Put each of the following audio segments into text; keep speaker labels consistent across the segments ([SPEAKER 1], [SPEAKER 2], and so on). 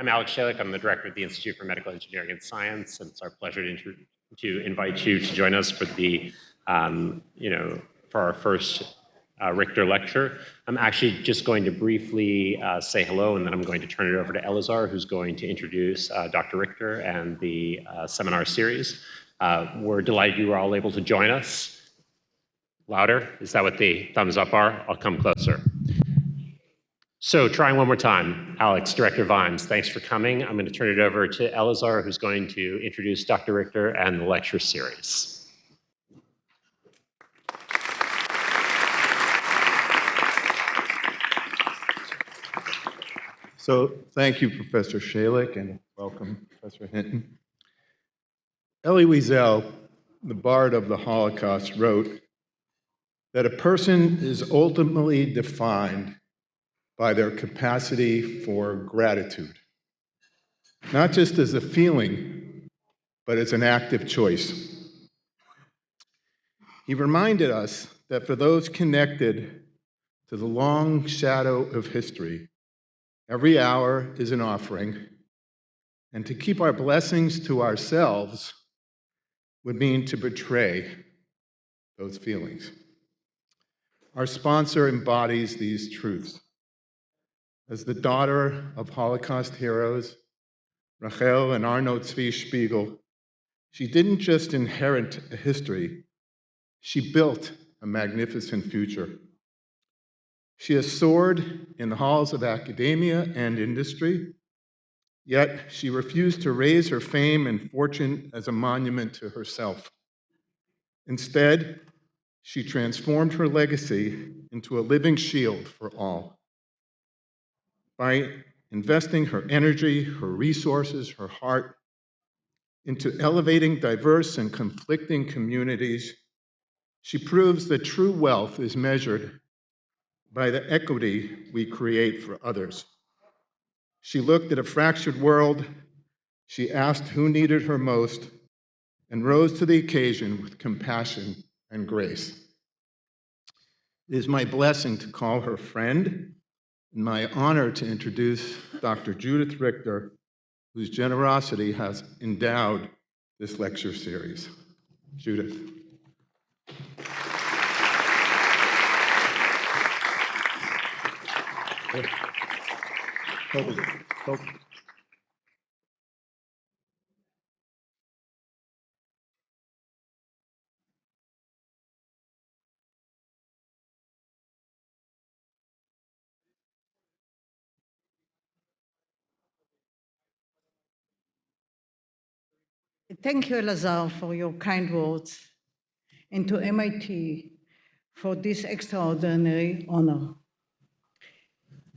[SPEAKER 1] I'm Alex Shalik. I'm the director of the Institute for Medical Engineering and Science, and it's our pleasure to invite you to join us for the, for our first Richter Lecture. I'm actually just going to briefly say hello, and then I'm going to turn it over to Elazar, who's going to introduce Dr. Richter and the seminar series. We're delighted you were all able to join us. Louder? Is that what the thumbs up are? I'll come closer. So trying one more time. Alex, Director Vimes, thanks for coming. I'm going to turn it over to Elazar, who's going to introduce Dr. Richter and the lecture series.
[SPEAKER 2] So thank you, Professor Shalik, and welcome, Professor Hinton. Elie Wiesel, the bard of the Holocaust, wrote that a person is ultimately defined by their capacity for gratitude, not just as a feeling, but as an active choice. He reminded us that for those connected to the long shadow of history, every hour is an offering, and to keep our blessings to ourselves would mean to betray those feelings. Our sponsor embodies these truths. As the daughter of Holocaust heroes, Rachel and Arno Zvi Spiegel, she didn't just inherit a history, she built a magnificent future. She has soared in the halls of academia and industry, yet she refused to raise her fame and fortune as a monument to herself. Instead, she transformed her legacy into a living shield for all. By investing her energy, her resources, her heart into elevating diverse and conflicting communities, she proves that true wealth is measured by the equity we create for others. She looked at a fractured world, she asked who needed her most, and rose to the occasion with compassion and grace. It is my blessing to call her friend, and my honor to introduce Dr. Judith Richter, whose generosity has endowed this lecture series. Judith.
[SPEAKER 3] Thank you, Elazar, for your kind words, and to MIT for this extraordinary honor.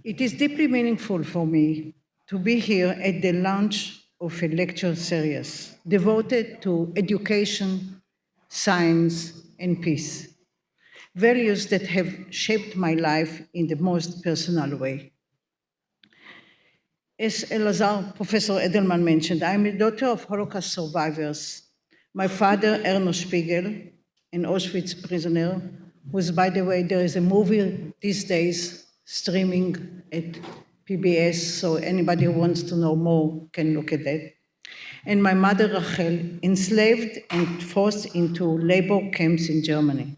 [SPEAKER 3] It is deeply meaningful for me to be here at the launch of a lecture series devoted to education, science, and peace, values that have shaped my life in the most personal way. As Elazar, Professor Edelman mentioned, I'm a daughter of Holocaust survivors. My father, Erno Spiegel, an Auschwitz prisoner, who's, by the way, there is a movie these days streaming at PBS, so anybody who wants to know more can look at that. And my mother, Rachel, enslaved and forced into labor camps in Germany.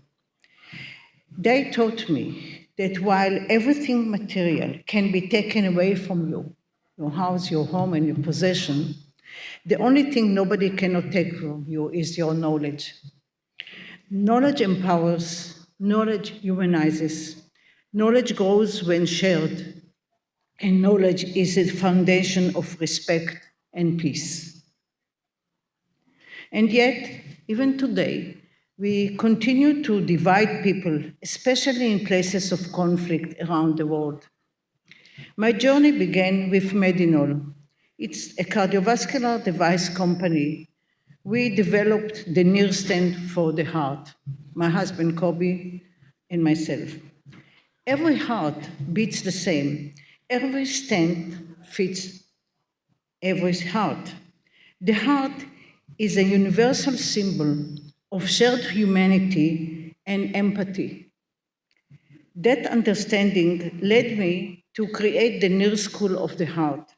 [SPEAKER 3] They taught me that while everything material can be taken away from you, your house, your home, and your possession, the only thing nobody cannot take from you is your knowledge. Knowledge empowers, knowledge humanizes, knowledge grows when shared, and knowledge is the foundation of respect and peace. And yet, even today, we continue to divide people, especially in places of conflict around the world. My journey began with Medinol. It's a cardiovascular device company. We developed the NIR stent for the heart, my husband Kobe and myself. Every heart beats the same. Every stent fits every heart. The heart is a universal symbol of shared humanity and empathy. That understanding led me to create the NIR School of the Heart.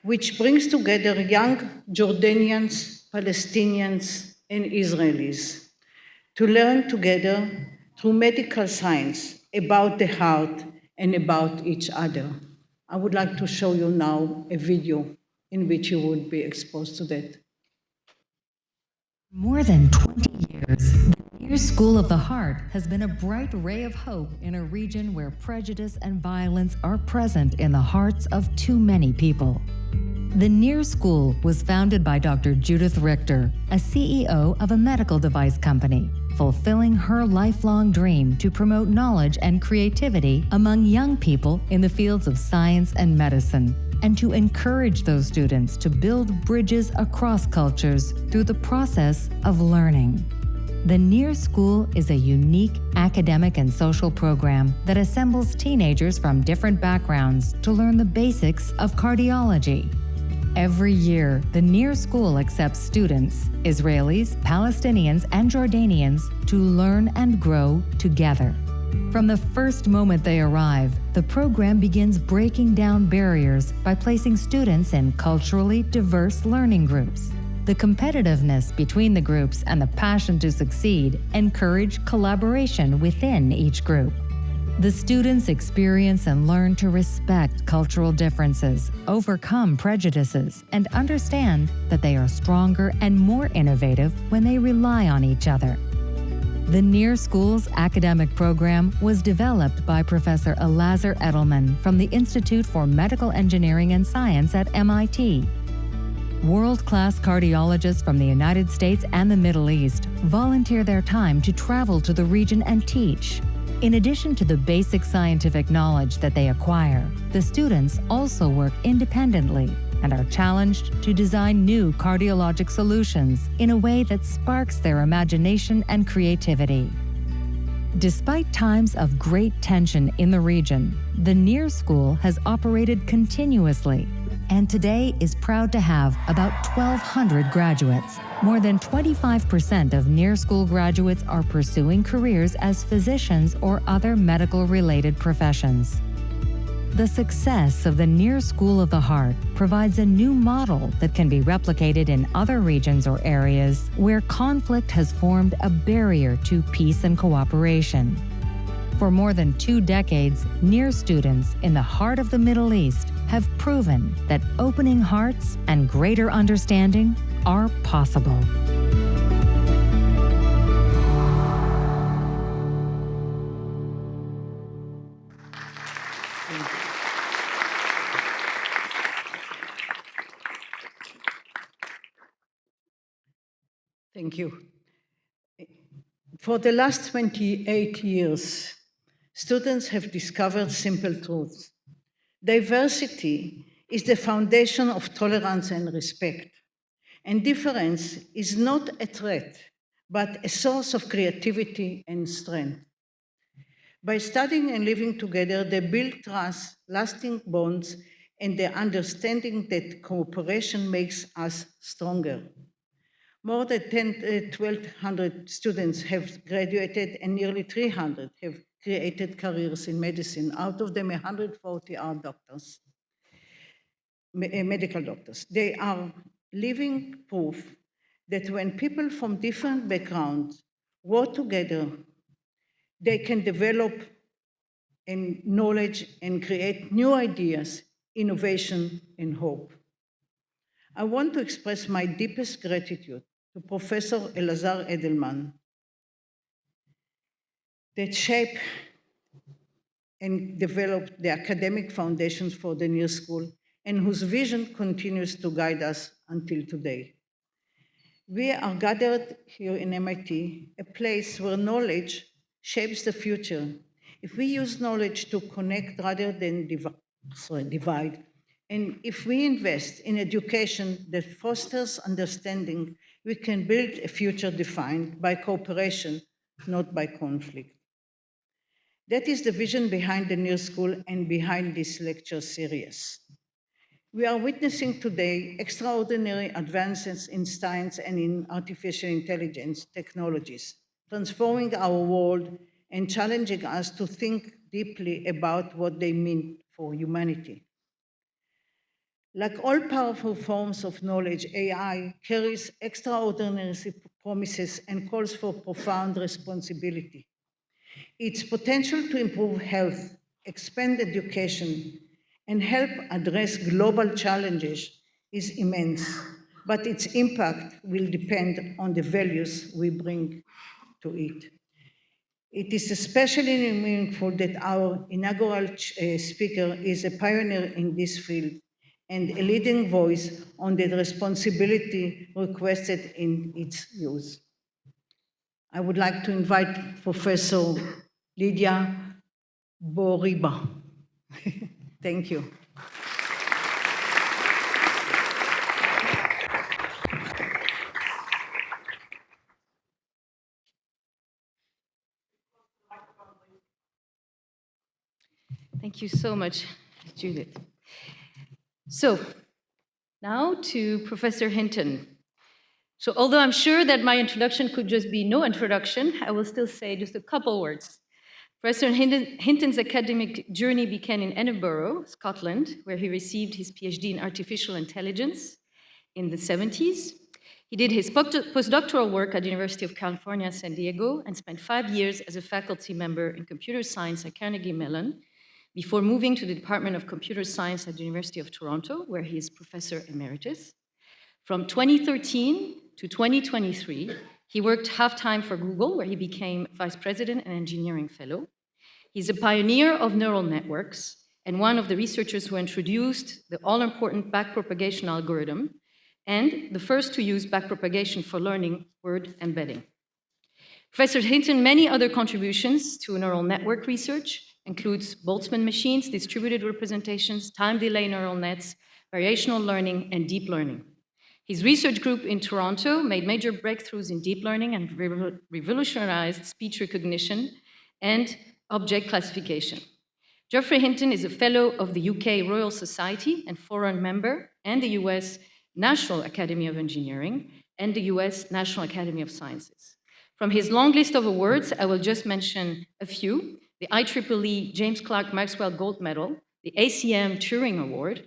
[SPEAKER 3] which brings together young Jordanians, Palestinians, and Israelis to learn together through medical science about the heart and about each other. I would like to show you now a video in which you would be exposed to that.
[SPEAKER 4] More than 20 years, the NIR School of the Heart has been a bright ray of hope in a region where prejudice and violence are present in the hearts of too many people. The NIR School was founded by Dr. Judith Richter, a CEO of a medical device company, fulfilling her lifelong dream to promote knowledge and creativity among young people in the fields of science and medicine, and to encourage those students to build bridges across cultures through the process of learning. The NIR School is a unique academic and social program that assembles teenagers from different backgrounds to learn the basics of cardiology. Every year, the NIR School accepts students, Israelis, Palestinians, and Jordanians, to learn and grow together. From the first moment they arrive, the program begins breaking down barriers by placing students in culturally diverse learning groups. The competitiveness between the groups and the passion to succeed encourage collaboration within each group. The students experience and learn to respect cultural differences, overcome prejudices, and understand that they are stronger and more innovative when they rely on each other. The NIR School's academic program was developed by Professor Elazar Edelman from the Institute for Medical Engineering and Science at MIT. World-class cardiologists from the United States and the Middle East volunteer their time to travel to the region and teach. In addition to the basic scientific knowledge that they acquire, the students also work independently and are challenged to design new cardiologic solutions in a way that sparks their imagination and creativity. Despite times of great tension in the region, the NIR School has operated continuously and today is proud to have about 1,200 graduates. More than 25% of NIR School graduates are pursuing careers as physicians or other medical-related professions. The success of the NIR School of the Heart provides a new model that can be replicated in other regions or areas where conflict has formed a barrier to peace and cooperation. For more than 2 decades, NIR students in the heart of the Middle East have proven that opening hearts and greater understanding are possible.
[SPEAKER 3] Thank you. For the last 28 years, students have discovered simple truths. Diversity is the foundation of tolerance and respect, and difference is not a threat, but a source of creativity and strength. By studying and living together, they build trust, lasting bonds, and the understanding that cooperation makes us stronger. More than 1,200 students have graduated and nearly 300 have created careers in medicine. Out of them, 140 are doctors, medical doctors. They are living proof that when people from different backgrounds work together, they can develop knowledge and create new ideas, innovation, and hope. I want to express my deepest gratitude to Professor Elazar Edelman that shaped and developed the academic foundations for the NIR School and whose vision continues to guide us until today. We are gathered here in MIT, a place where knowledge shapes the future. If we use knowledge to connect rather than divide, and if we invest in education that fosters understanding, we can build a future defined by cooperation, not by conflict. That is the vision behind the NIR School and behind this lecture series. We are witnessing today extraordinary advances in science and in artificial intelligence technologies, transforming our world and challenging us to think deeply about what they mean for humanity. Like all powerful forms of knowledge, AI carries extraordinary promises and calls for profound responsibility. Its potential to improve health, expand education, and help address global challenges is immense, but its impact will depend on the values we bring to it. It is especially meaningful that our inaugural speaker is a pioneer in this field and a leading voice on the responsibility requested in its use. I would like to invite Professor Lydia Boriba. Thank you.
[SPEAKER 5] Thank you so much, Judith. So, now to Professor Hinton. So, although I'm sure that my introduction could just be no introduction, I will still say just a couple words. Professor Hinton's academic journey began in Edinburgh, Scotland, where he received his PhD in artificial intelligence in the 70s. He did his postdoctoral work at the University of California, San Diego, and spent 5 years as a faculty member in computer science at Carnegie Mellon, before moving to the Department of Computer Science at the University of Toronto, where he is Professor Emeritus. From 2013 to 2023, he worked half-time for Google, where he became Vice President and Engineering Fellow. He's a pioneer of neural networks and one of the researchers who introduced the all-important backpropagation algorithm and the first to use backpropagation for learning word embedding. Professor Hinton's many other contributions to neural network research includes Boltzmann machines, distributed representations, time delay neural nets, variational learning, and deep learning. His research group in Toronto made major breakthroughs in deep learning and revolutionized speech recognition and object classification. Geoffrey Hinton is a fellow of the UK Royal Society and foreign member, and the US National Academy of Engineering and the US National Academy of Sciences. From his long list of awards, I will just mention a few: the IEEE James Clerk Maxwell Gold Medal, the ACM Turing Award,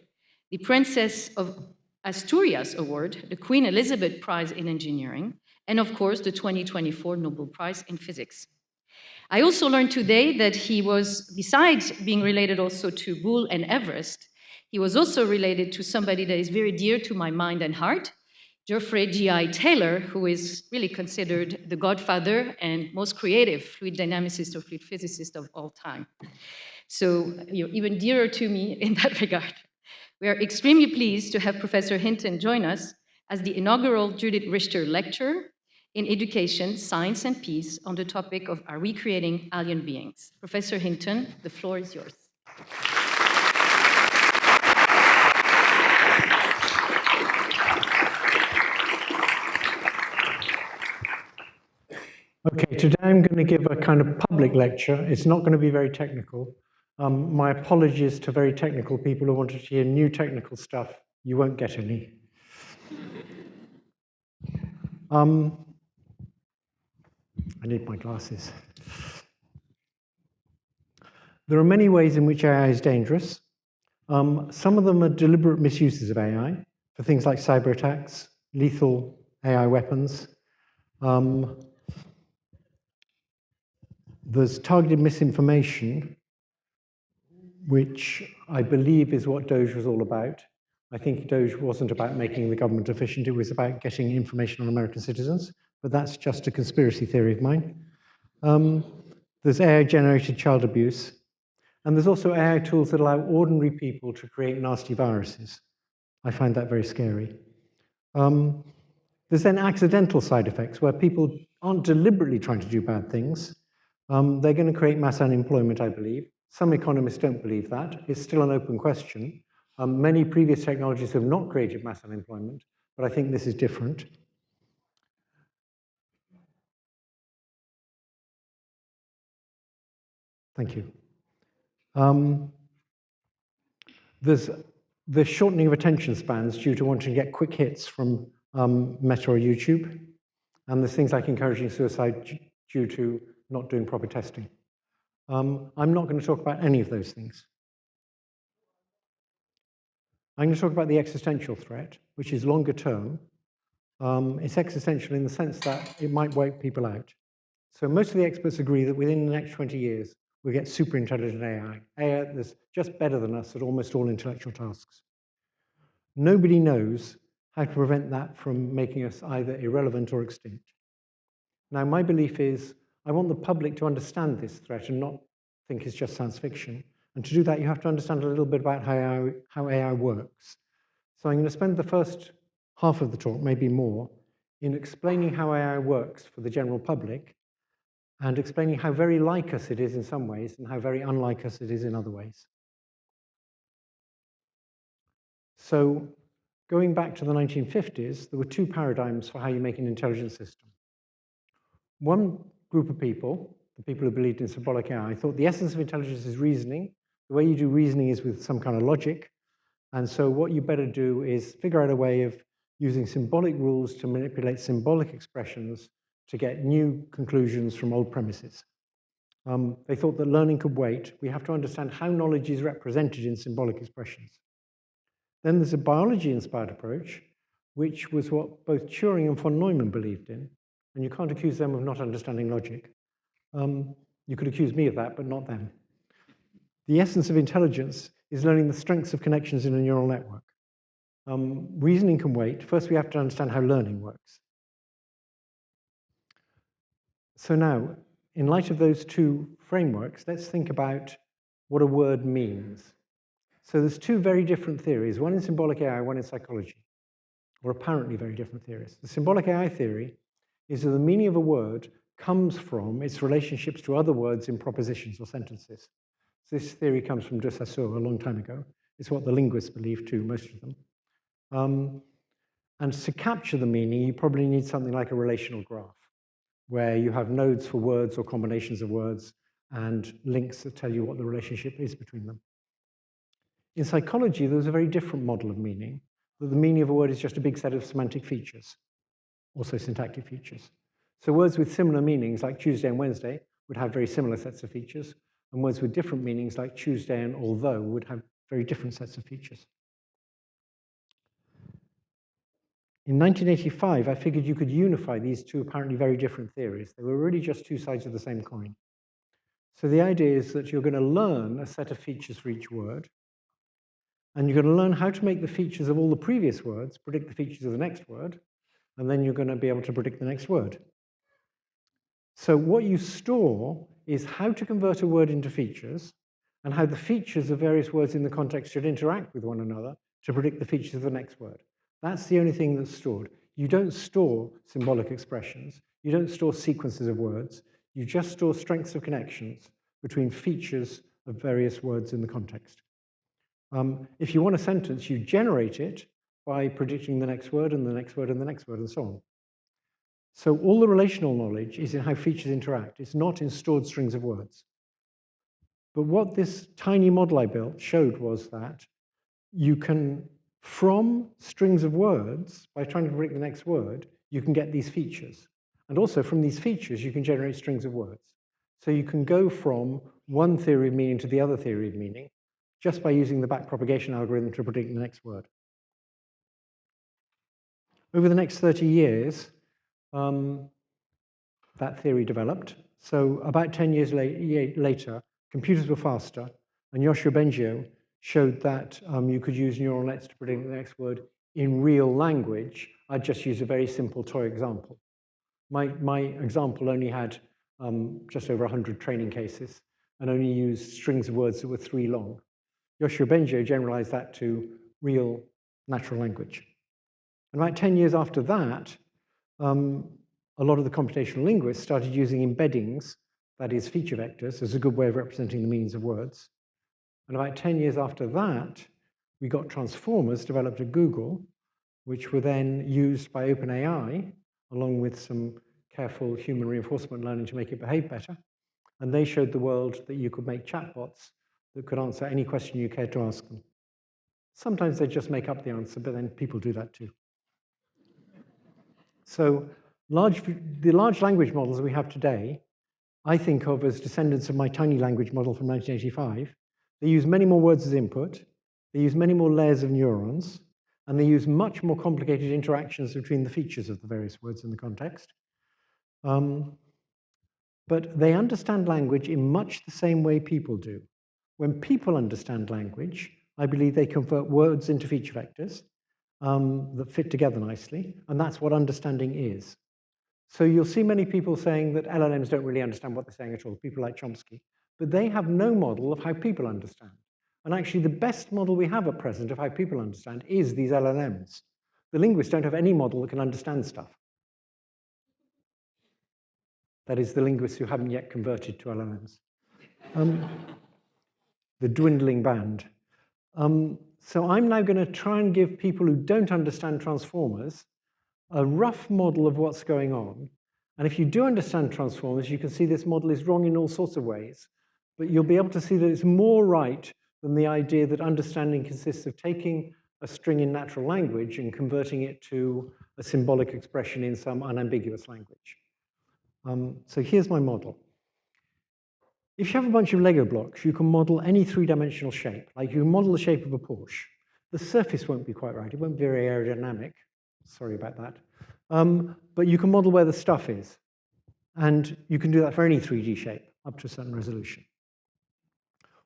[SPEAKER 5] the Princess of Asturias Award, the Queen Elizabeth Prize in Engineering, and of course, the 2024 Nobel Prize in Physics. I also learned today that he was, besides being related also to Boole and Everest, he was also related to somebody that is very dear to my mind and heart, Geoffrey G.I. Taylor, who is really considered the godfather and most creative fluid dynamicist or fluid physicist of all time. So you're even dearer to me in that regard. We are extremely pleased to have Professor Hinton join us as the inaugural Judith Richter Lecture in Education, Science, and Peace on the topic of Are We Creating Alien Beings? Professor Hinton, the floor is yours.
[SPEAKER 6] Okay, today I'm going to give a kind of public lecture. It's not going to be very technical. My apologies to very technical people who wanted to hear new technical stuff. You won't get any. I need my glasses. There are many ways in which AI is dangerous. Some of them are deliberate misuses of AI for things like cyber attacks, lethal AI weapons. There's targeted misinformation, which I believe is what Doge was all about. I think Doge wasn't about making the government efficient, it was about getting information on American citizens, but that's just a conspiracy theory of mine. There's AI-generated child abuse, and there's also AI tools that allow ordinary people to create nasty viruses. I find that very scary. There's then accidental side effects, where people aren't deliberately trying to do bad things. They're going to create mass unemployment, I believe. Some economists don't believe that. It's still an open question. Many previous technologies have not created mass unemployment, but I think this is different. Thank you. There's the shortening of attention spans due to wanting to get quick hits from Meta or YouTube. And there's things like encouraging suicide due to not doing proper testing. I'm not going to talk about any of those things. I'm going to talk about the existential threat, which is longer term. It's existential in the sense that it might wipe people out. So most of the experts agree that within the next 20 years, we'll get super intelligent AI. AI that's just better than us at almost all intellectual tasks. Nobody knows how to prevent that from making us either irrelevant or extinct. Now, my belief is I want the public to understand this threat and not think it's just science fiction. And to do that, you have to understand a little bit about how AI works. So I'm going to spend the first half of the talk, maybe more, in explaining how AI works for the general public and explaining how very like us it is in some ways and how very unlike us it is in other ways. So going back to the 1950s, there were two paradigms for how you make an intelligent system. One group of people, the people who believed in symbolic AI, thought the essence of intelligence is reasoning. The way you do reasoning is with some kind of logic. And so what you better do is figure out a way of using symbolic rules to manipulate symbolic expressions to get new conclusions from old premises. They thought that learning could wait. We have to understand how knowledge is represented in symbolic expressions. Then there's a biology-inspired approach, which was what both Turing and von Neumann believed in. And you can't accuse them of not understanding logic. You could accuse me of that, but not them. The essence of intelligence is learning the strengths of connections in a neural network. Reasoning can wait. First, we have to understand how learning works. So now, in light of those two frameworks, let's think about what a word means. So there's two very different theories, one in symbolic AI, one in psychology, or apparently very different theories. The symbolic AI theory is that the meaning of a word comes from its relationships to other words in propositions or sentences. So this theory comes from de Saussure a long time ago. It's what the linguists believe too, most of them. And to capture the meaning, you probably need something like a relational graph, where you have nodes for words or combinations of words and links that tell you what the relationship is between them. In psychology, there's a very different model of meaning, that the meaning of a word is just a big set of semantic features, also syntactic features. So words with similar meanings, like Tuesday and Wednesday, would have very similar sets of features, and words with different meanings, like Tuesday and although, would have very different sets of features. In 1985, I figured you could unify these two apparently very different theories. They were really just two sides of the same coin. So the idea is that you're going to learn a set of features for each word, and you're going to learn how to make the features of all the previous words predict the features of the next word, and then you're going to be able to predict the next word. So what you store is how to convert a word into features, and how the features of various words in the context should interact with one another to predict the features of the next word. That's the only thing that's stored. You don't store symbolic expressions. You don't store sequences of words. You just store strengths of connections between features of various words in the context. If you want a sentence, you generate it by predicting the next word and the next word and the next word and so on. So all the relational knowledge is in how features interact. It's not in stored strings of words. But what this tiny model I built showed was that you can, from strings of words, by trying to predict the next word, you can get these features. And also from these features, you can generate strings of words. So you can go from one theory of meaning to the other theory of meaning just by using the backpropagation algorithm to predict the next word. Over the next 30 years, that theory developed. So about 10 years later, computers were faster, and Yoshua Bengio showed that you could use neural nets to predict the next word in real language. I just used a very simple toy example. My example only had just over 100 training cases and only used strings of words that were 3 long. Yoshua Bengio generalized that to real natural language. And about 10 years after that, a lot of the computational linguists started using embeddings, that is feature vectors, as a good way of representing the meanings of words. And about 10 years after that, we got transformers developed at Google, which were then used by OpenAI, along with some careful human reinforcement learning to make it behave better. And they showed the world that you could make chatbots that could answer any question you cared to ask them. Sometimes they just make up the answer, but then people do that too. So the large language models we have today, I think of as descendants of my tiny language model from 1985. They use many more words as input. They They use many more layers of neurons, and they use much more complicated interactions between the features of the various words in the context. But they understand language in much the same way people do. When people understand language, I believe they convert words into feature vectors that fit together nicely, and that's what understanding is. So you'll see many people saying that LLMs don't really understand what they're saying at all, people like Chomsky, but they have no model of how people understand. And actually, the best model we have at present of how people understand is these LLMs. The linguists don't have any model that can understand stuff. That is, the linguists who haven't yet converted to LLMs. The dwindling band. So I'm now going to try and give people who don't understand transformers a rough model of what's going on. And if you do understand transformers, you can see this model is wrong in all sorts of ways. But you'll be able to see that it's more right than the idea that understanding consists of taking a string in natural language and converting it to a symbolic expression in some unambiguous language. So here's my model. If you have a bunch of Lego blocks, you can model any three-dimensional shape. Like you can model the shape of a Porsche. The surface won't be quite right. It won't be very aerodynamic. Sorry about that. But you can model where the stuff is. And you can do that for any 3D shape up to a certain resolution.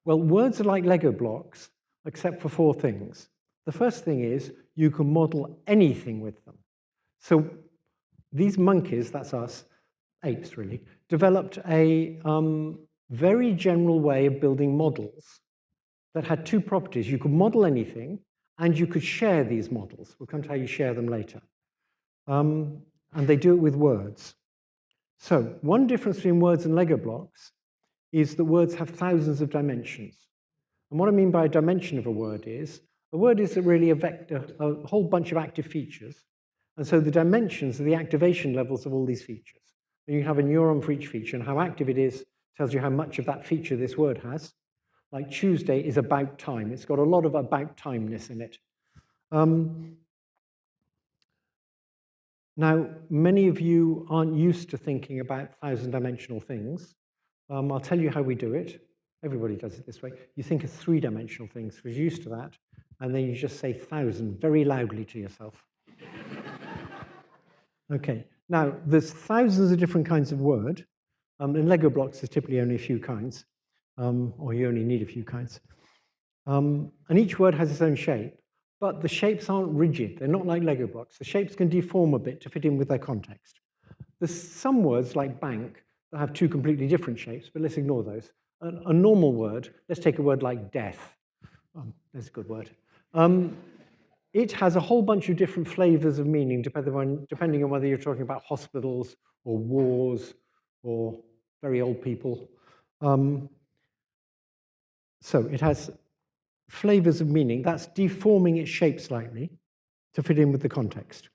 [SPEAKER 6] Well, words are like Lego blocks, except for 4 things. The first thing is you can model anything with them. So these monkeys, that's us, apes really, developed a very general way of building models that had 2 properties. You could model anything, and you could share these models. We'll come to how you share them later. And they do it with words. So one difference between words and Lego blocks is that words have thousands of dimensions. And what I mean by a dimension of a word is really a vector, a whole bunch of active features. And so the dimensions are the activation levels of all these features. And you have a neuron for each feature, and how active it is tells you how much of that feature this word has. Like Tuesday is about time. It's got a lot of about timeness in it. Now, many of you aren't used to thinking about 1,000-dimensional things. I'll tell you how we do it. Everybody does it this way. You think of 3-dimensional things because you're used to that, and then you just say 1,000 very loudly to yourself. Okay, now there's thousands of different kinds of word. In Lego blocks, there's typically only a few kinds, or you only need a few kinds. And each word has its own shape, but the shapes aren't rigid. They're not like Lego blocks. The shapes can deform a bit to fit in with their context. There's some words like bank that have 2 completely different shapes, but let's ignore those. A normal word, let's take a word like death. That's a good word. It has a whole bunch of different flavors of meaning depending on whether you're talking about hospitals or wars or very old people. So it has flavors of meaning. That's deforming its shape slightly to fit in with the context.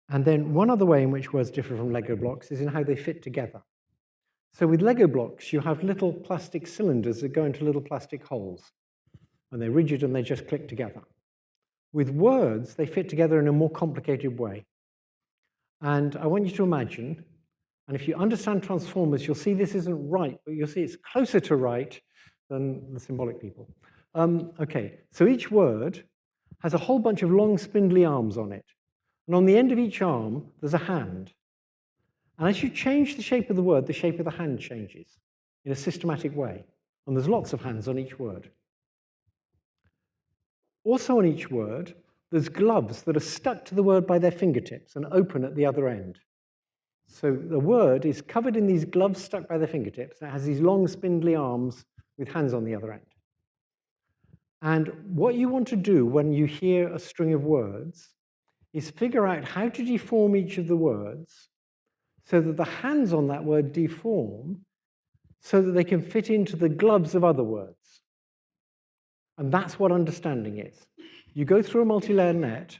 [SPEAKER 6] And then one other way in which words differ from Lego blocks is in how they fit together. So with Lego blocks, you have little plastic cylinders that go into little plastic holes. And they're rigid and they just click together. With words, they fit together in a more complicated way. And I want you to imagine, and if you understand transformers, you'll see this isn't right, but you'll see it's closer to right than the symbolic people. Okay, so each word has a whole bunch of long spindly arms on it. And on the end of each arm, there's a hand. And as you change the shape of the word, the shape of the hand changes in a systematic way. And there's lots of hands on each word. Also on each word, there's gloves that are stuck to the word by their fingertips and open at the other end. So the word is covered in these gloves stuck by their fingertips, and it has these long spindly arms with hands on the other end. And what you want to do when you hear a string of words is figure out how to deform each of the words so that the hands on that word deform so that they can fit into the gloves of other words. And that's what understanding is. You go through a multi-layer net,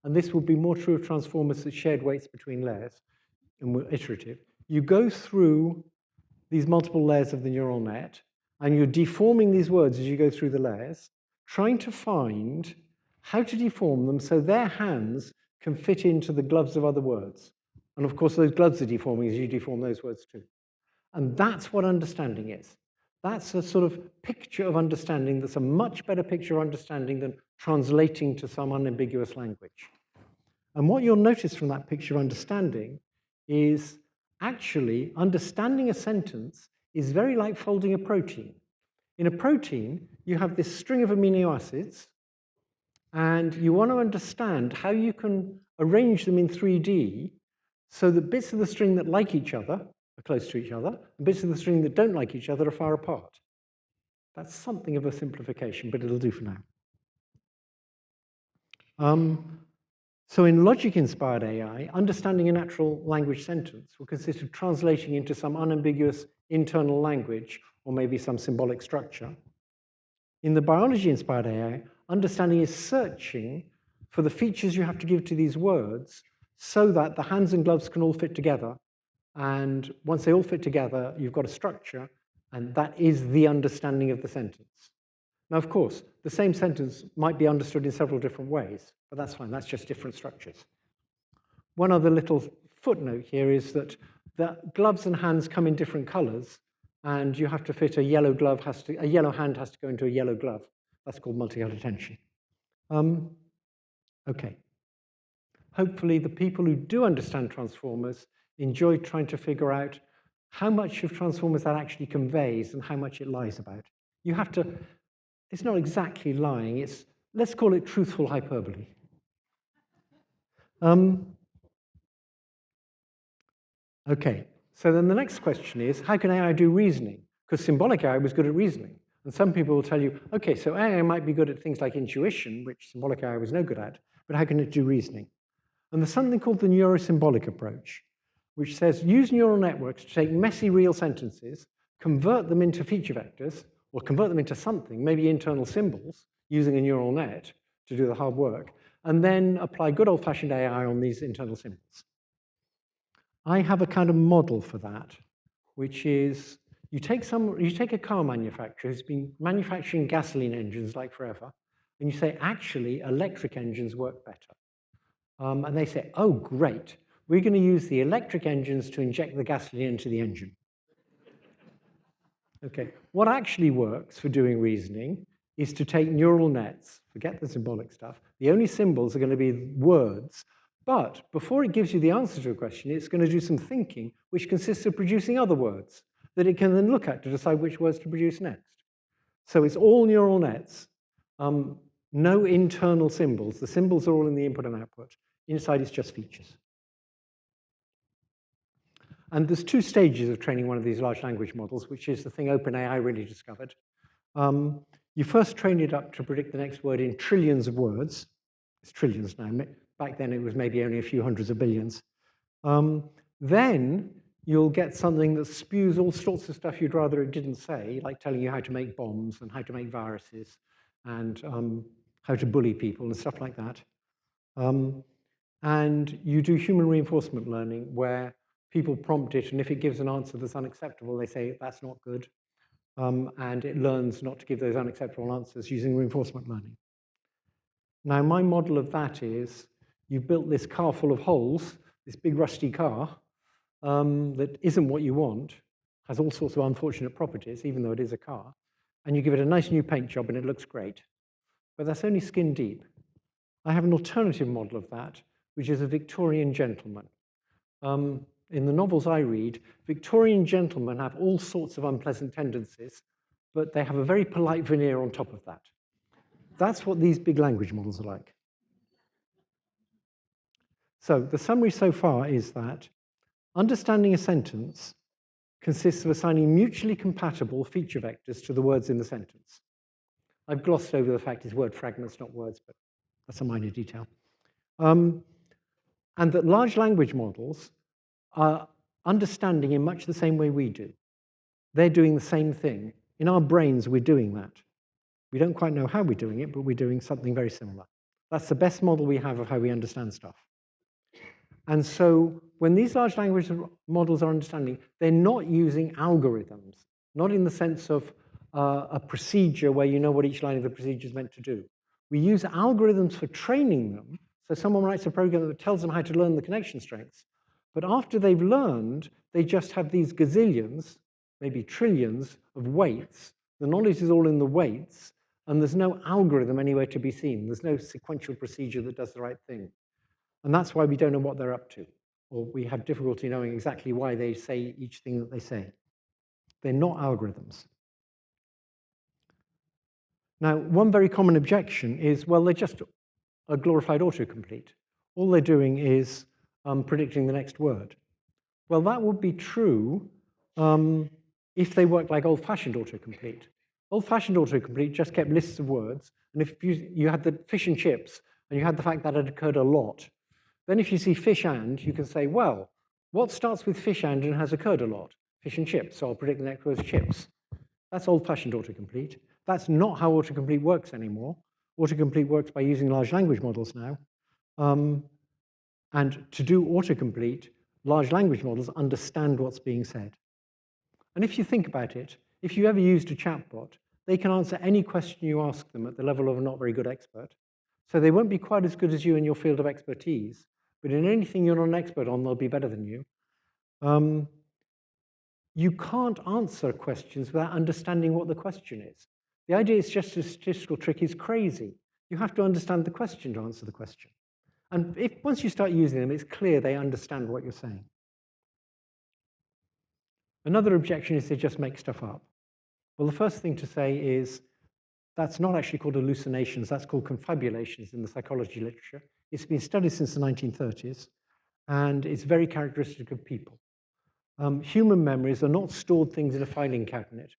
[SPEAKER 6] and this will be more true of transformers that shared weights between layers, and we're iterative. You go through these multiple layers of the neural net, and you're deforming these words as you go through the layers, trying to find how to deform them so their hands can fit into the gloves of other words. And of course, those gloves are deforming as you deform those words too. And that's what understanding is. That's a sort of picture of understanding that's a much better picture of understanding than translating to some unambiguous language. And what you'll notice from that picture of understanding is actually understanding a sentence is very like folding a protein. In a protein, you have this string of amino acids, and you want to understand how you can arrange them in 3D so that bits of the string that like each other are close to each other, and bits of the string that don't like each other are far apart. That's something of a simplification, but it'll do for now. So in logic-inspired AI, understanding a natural language sentence will consist of translating into some unambiguous internal language or maybe some symbolic structure. In the biology-inspired AI, understanding is searching for the features you have to give to these words so that the hands and gloves can all fit together. And once they all fit together, you've got a structure, and that is the understanding of the sentence. Now, of course, the same sentence might be understood in several different ways, but that's fine. That's just different structures. One other little footnote here is that the gloves and hands come in different colors, and you have to fit a yellow glove, a yellow hand has to go into a yellow glove. That's called multi-held attention. Okay. Hopefully, the people who do understand transformers enjoy trying to figure out how much of transformers that actually conveys and how much it lies about. You have to, it's not exactly lying, it's, let's call it truthful hyperbole. Okay, so then the next question is, how can AI do reasoning? Because symbolic AI was good at reasoning. And some people will tell you, okay, so AI might be good at things like intuition, which symbolic AI was no good at, but how can it do reasoning? And there's something called the neurosymbolic approach, which says use neural networks to take messy real sentences, convert them into feature vectors, or convert them into something, maybe internal symbols, using a neural net to do the hard work, and then apply good old-fashioned AI on these internal symbols. I have a kind of model for that, which is you take a car manufacturer who's been manufacturing gasoline engines like forever, and you say, actually, electric engines work better. And they say, oh, great. We're going to use the electric engines to inject the gasoline into the engine. Okay, what actually works for doing reasoning is to take neural nets, forget the symbolic stuff. The only symbols are going to be words, but before it gives you the answer to a question, it's going to do some thinking, which consists of producing other words that it can then look at to decide which words to produce next. So it's all neural nets, no internal symbols. The symbols are all in the input and output. Inside, it's just features. And there's two stages of training one of these large language models, which is the thing OpenAI really discovered. You first train it up to predict the next word in trillions of words. It's trillions now. Back then, it was maybe only a few hundreds of billions. Then you'll get something that spews all sorts of stuff you'd rather it didn't say, like telling you how to make bombs and how to make viruses and how to bully people and stuff like that. And you do human reinforcement learning, where people prompt it, and if it gives an answer that's unacceptable, they say, that's not good. And it learns not to give those unacceptable answers using reinforcement learning. Now, my model of that is, you've built this car full of holes, this big rusty car, that isn't what you want, has all sorts of unfortunate properties, even though it is a car, and you give it a nice new paint job and it looks great. But that's only skin deep. I have an alternative model of that, which is a Victorian gentleman. In the novels I read, Victorian gentlemen have all sorts of unpleasant tendencies, but they have a very polite veneer on top of that. That's what these big language models are like. So the summary so far is that understanding a sentence consists of assigning mutually compatible feature vectors to the words in the sentence. I've glossed over the fact it's word fragments, not words, but that's a minor detail. And that large language models are understanding in much the same way we do. They're doing the same thing. In our brains, we're doing that. We don't quite know how we're doing it, but we're doing something very similar. That's the best model we have of how we understand stuff. And so when these large language models are understanding, they're not using algorithms, not in the sense of a procedure where you know what each line of the procedure is meant to do. We use algorithms for training them. So someone writes a program that tells them how to learn the connection strengths. But after they've learned, they just have these gazillions maybe trillions of weights. The knowledge is all in the weights, and there's no algorithm anywhere to be seen. There's no sequential procedure that does the right thing. And that's why we don't know what they're up to, or we have difficulty knowing exactly why they say each thing that they say. They're not algorithms. Now, one very common objection is, well, they're just a glorified autocomplete. All they're doing is predicting the next word. Well, that would be true if they worked like old-fashioned autocomplete. Old-fashioned autocomplete just kept lists of words, and if you had the fish and chips, and you had the fact that it occurred a lot, then if you see fish and, you can say, well, what starts with fish and has occurred a lot? Fish and chips, so I'll predict the next word is chips. That's old-fashioned autocomplete. That's not how autocomplete works anymore. Autocomplete works by using large language models now. And to do autocomplete, large language models understand what's being said. And if you think about it, if you ever used a chatbot, they can answer any question you ask them at the level of a not very good expert. So they won't be quite as good as you in your field of expertise, but in anything you're not an expert on, they'll be better than you. You can't answer questions without understanding what the question is. The idea it's just a statistical trick is crazy. You have to understand the question to answer the question. And once you start using them, it's clear they understand what you're saying. Another objection is they just make stuff up. Well, the first thing to say is that's not actually called hallucinations, that's called confabulations in the psychology literature. It's been studied since the 1930s, and it's very characteristic of people. Human memories are not stored things in a filing cabinet.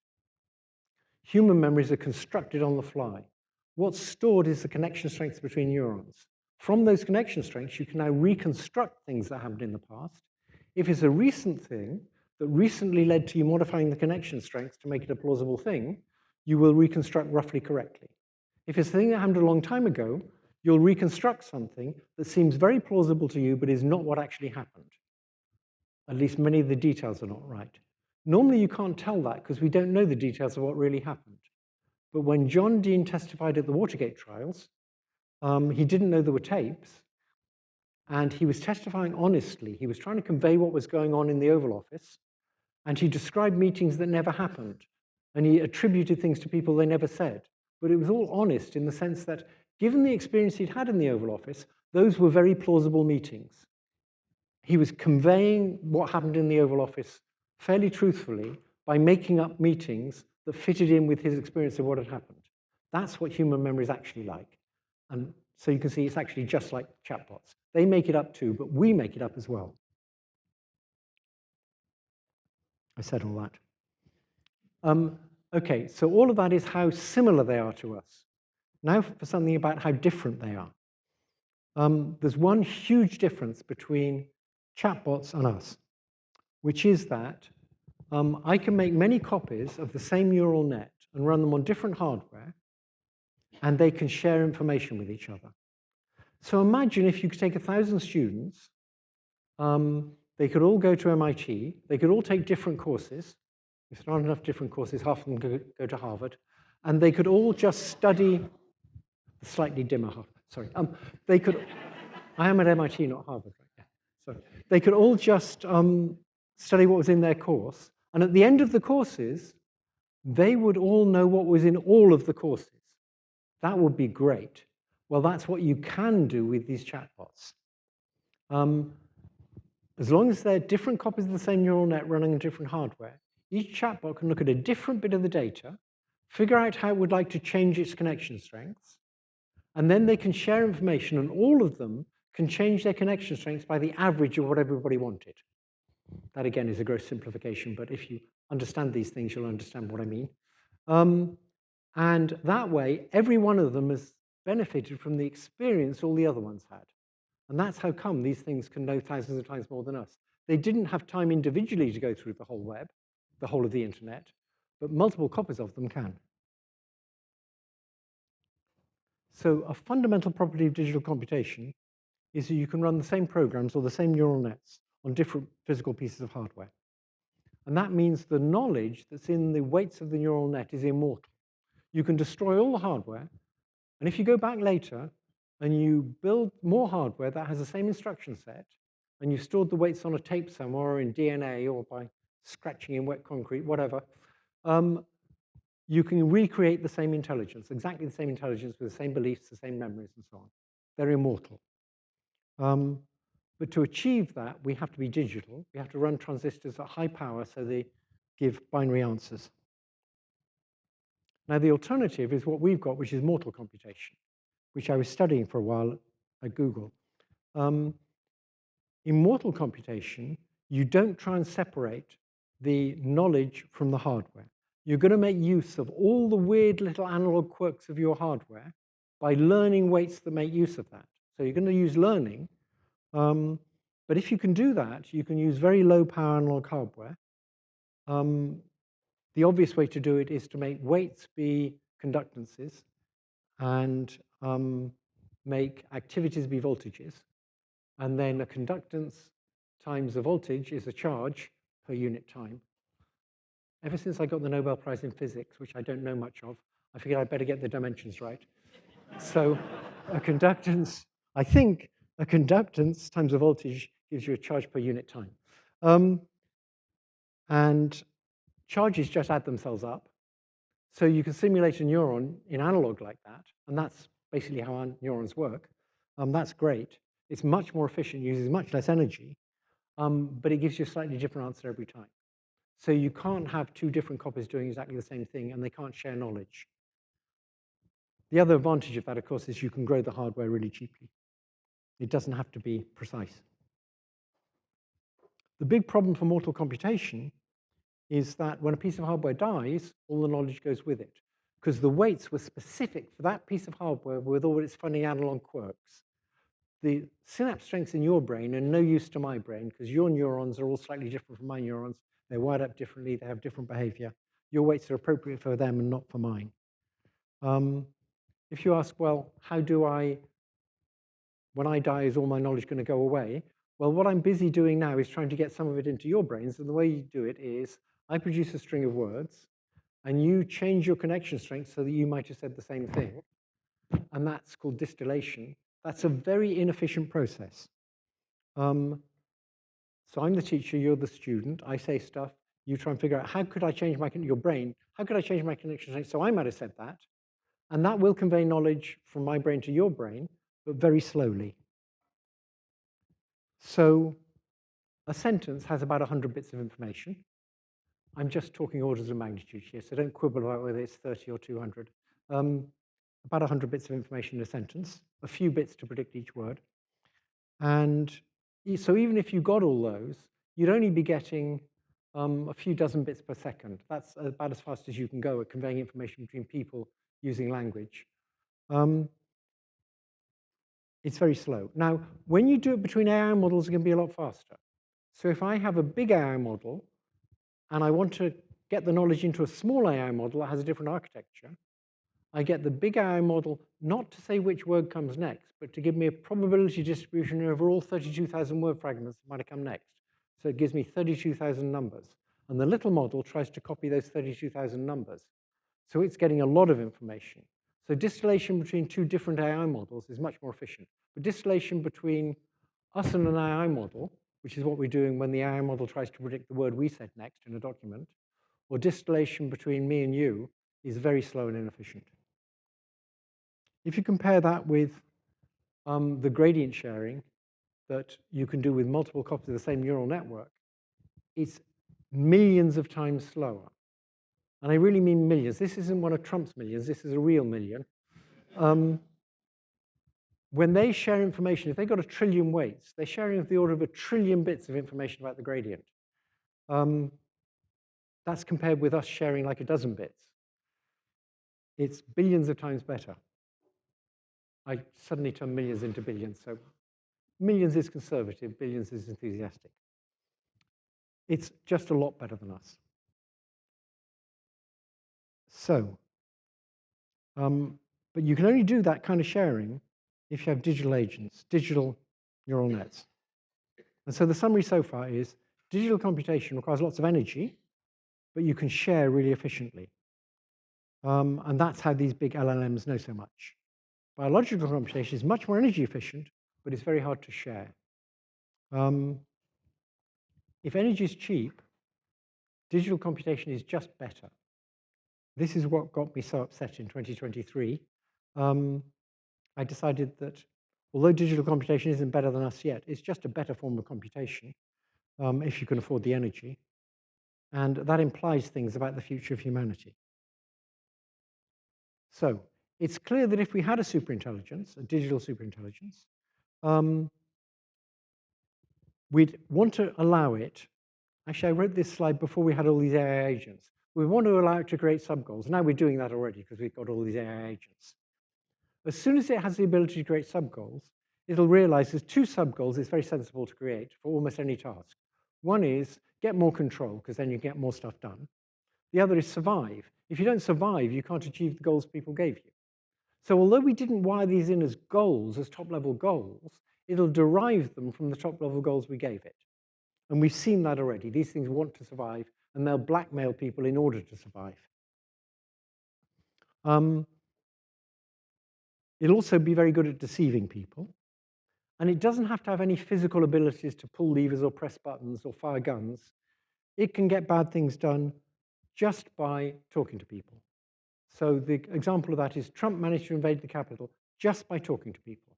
[SPEAKER 6] Human memories are constructed on the fly. What's stored is the connection strengths between neurons. From those connection strengths, you can now reconstruct things that happened in the past. If it's a recent thing that recently led to you modifying the connection strengths to make it a plausible thing, you will reconstruct roughly correctly. If it's a thing that happened a long time ago, you'll reconstruct something that seems very plausible to you, but is not what actually happened. At least many of the details are not right. Normally, you can't tell that because we don't know the details of what really happened. But when John Dean testified at the Watergate trials, he didn't know there were tapes, and he was testifying honestly. He was trying to convey what was going on in the Oval Office, and he described meetings that never happened, and he attributed things to people they never said. But it was all honest in the sense that, given the experience he'd had in the Oval Office, those were very plausible meetings. He was conveying what happened in the Oval Office fairly truthfully by making up meetings that fitted in with his experience of what had happened. That's what human memory is actually like. And so you can see it's actually just like chatbots. They make it up too, but we make it up as well. I said all that. Okay, so all of that is how similar they are to us. Now for something about how different they are. There's one huge difference between chatbots and us, which is that I can make many copies of the same neural net and run them on different hardware, and they can share information with each other. So imagine if you could take 1,000 students, they could all go to MIT, they could all take different courses. If there aren't enough different courses, half of them could go to Harvard, and they could all just study the slightly dimmer Harvard. Sorry, they could. I am at MIT, not Harvard. Right? Yeah. Sorry, they could all just study what was in their course, and at the end of the courses, they would all know what was in all of the courses. That would be great. Well, that's what you can do with these chatbots. As long as they're different copies of the same neural net running on different hardware, each chatbot can look at a different bit of the data, figure out how it would like to change its connection strengths, and then they can share information, and all of them can change their connection strengths by the average of what everybody wanted. That, again, is a gross simplification, but if you understand these things, you'll understand what I mean. And that way, every one of them has benefited from the experience all the other ones had. And that's how come these things can know thousands of times more than us. They didn't have time individually to go through the whole web, the whole of the internet, but multiple copies of them can. So a fundamental property of digital computation is that you can run the same programs or the same neural nets on different physical pieces of hardware. And that means the knowledge that's in the weights of the neural net is immortal. You can destroy all the hardware, and if you go back later and you build more hardware that has the same instruction set, and you've stored the weights on a tape somewhere or in DNA or by scratching in wet concrete, whatever, you can recreate the same intelligence, exactly the same intelligence with the same beliefs, the same memories, and so on. They're immortal. But to achieve that, we have to be digital. We have to run transistors at high power so they give binary answers. Now, the alternative is what we've got, which is mortal computation, which I was studying for a while at Google. In mortal computation, you don't try and separate the knowledge from the hardware. You're going to make use of all the weird little analog quirks of your hardware by learning weights that make use of that. So you're going to use learning. But if you can do that, you can use very low power analog hardware. The obvious way to do it is to make weights be conductances and make activities be voltages. And then a conductance times the voltage is a charge per unit time. Ever since I got the Nobel Prize in physics, which I don't know much of, I figured I'd better get the dimensions right. So a conductance, I think a conductance times the voltage gives you a charge per unit time. And charges just add themselves up. So you can simulate a neuron in analog like that, and that's basically how our neurons work. That's great. It's much more efficient, uses much less energy, but it gives you a slightly different answer every time. So you can't have two different copies doing exactly the same thing, and they can't share knowledge. The other advantage of that, of course, is you can grow the hardware really cheaply. It doesn't have to be precise. The big problem for mortal computation is that when a piece of hardware dies, all the knowledge goes with it, because the weights were specific for that piece of hardware with all its funny analog quirks. The synapse strengths in your brain are no use to my brain, because your neurons are all slightly different from my neurons. They're wired up differently. They have different behavior. Your weights are appropriate for them and not for mine. If you ask, well, how do when I die, is all my knowledge going to go away? Well, what I'm busy doing now is trying to get some of it into your brains. And the way you do it is I produce a string of words, and you change your connection strength so that you might have said the same thing. And that's called distillation. That's a very inefficient process. So I'm the teacher, you're the student. I say stuff. You try and figure out, how could I change your brain? How could I change my connection strength so I might have said that? And that will convey knowledge from my brain to your brain, but very slowly. So a sentence has about 100 bits of information. I'm just talking orders of magnitude here, so don't quibble about whether it's 30 or 200. About 100 bits of information in a sentence, a few bits to predict each word. And so even if you got all those, you'd only be getting a few dozen bits per second. That's about as fast as you can go at conveying information between people using language. It's very slow. Now, when you do it between AI models, it can be a lot faster. So if I have a big AI model, and I want to get the knowledge into a small AI model that has a different architecture, I get the big AI model not to say which word comes next, but to give me a probability distribution over all 32,000 word fragments that might have come next. So it gives me 32,000 numbers. And the little model tries to copy those 32,000 numbers. So it's getting a lot of information. So distillation between two different AI models is much more efficient. But distillation between us and an AI model, which is what we're doing when the AI model tries to predict the word we said next in a document, or distillation between me and you, is very slow and inefficient. If you compare that with the gradient sharing that you can do with multiple copies of the same neural network, it's millions of times slower. And I really mean millions. This isn't one of Trump's millions. This is a real million. When they share information, if they've got 1 trillion weights, they're sharing of the order of 1 trillion bits of information about the gradient. That's compared with us sharing like 12 bits. It's billions of times better. I suddenly turned millions into billions, so millions is conservative, billions is enthusiastic. It's just a lot better than us. So, but you can only do that kind of sharing if you have digital agents, digital neural nets. And so the summary so far is digital computation requires lots of energy, but you can share really efficiently. And that's how these big LLMs know so much. Biological computation is much more energy efficient, but it's very hard to share. If energy is cheap, digital computation is just better. This is what got me so upset in 2023. I decided that although digital computation isn't better than us yet, it's just a better form of computation if you can afford the energy. And that implies things about the future of humanity. So it's clear that if we had a superintelligence, a digital superintelligence, we'd want to allow it. Actually, I wrote this slide before we had all these AI agents. We want to allow it to create subgoals. Now we're doing that already because we've got all these AI agents. As soon as it has the ability to create subgoals, it'll realize there's two subgoals it's very sensible to create for almost any task. One is get more control, because then you get more stuff done. The other is survive. If you don't survive, you can't achieve the goals people gave you. So although we didn't wire these in as goals, as top-level goals, it'll derive them from the top-level goals we gave it. And we've seen that already. These things want to survive, and they'll blackmail people in order to survive. It'll also be very good at deceiving people. And it doesn't have to have any physical abilities to pull levers or press buttons or fire guns. It can get bad things done just by talking to people. So the example of that is Trump managed to invade the Capitol just by talking to people.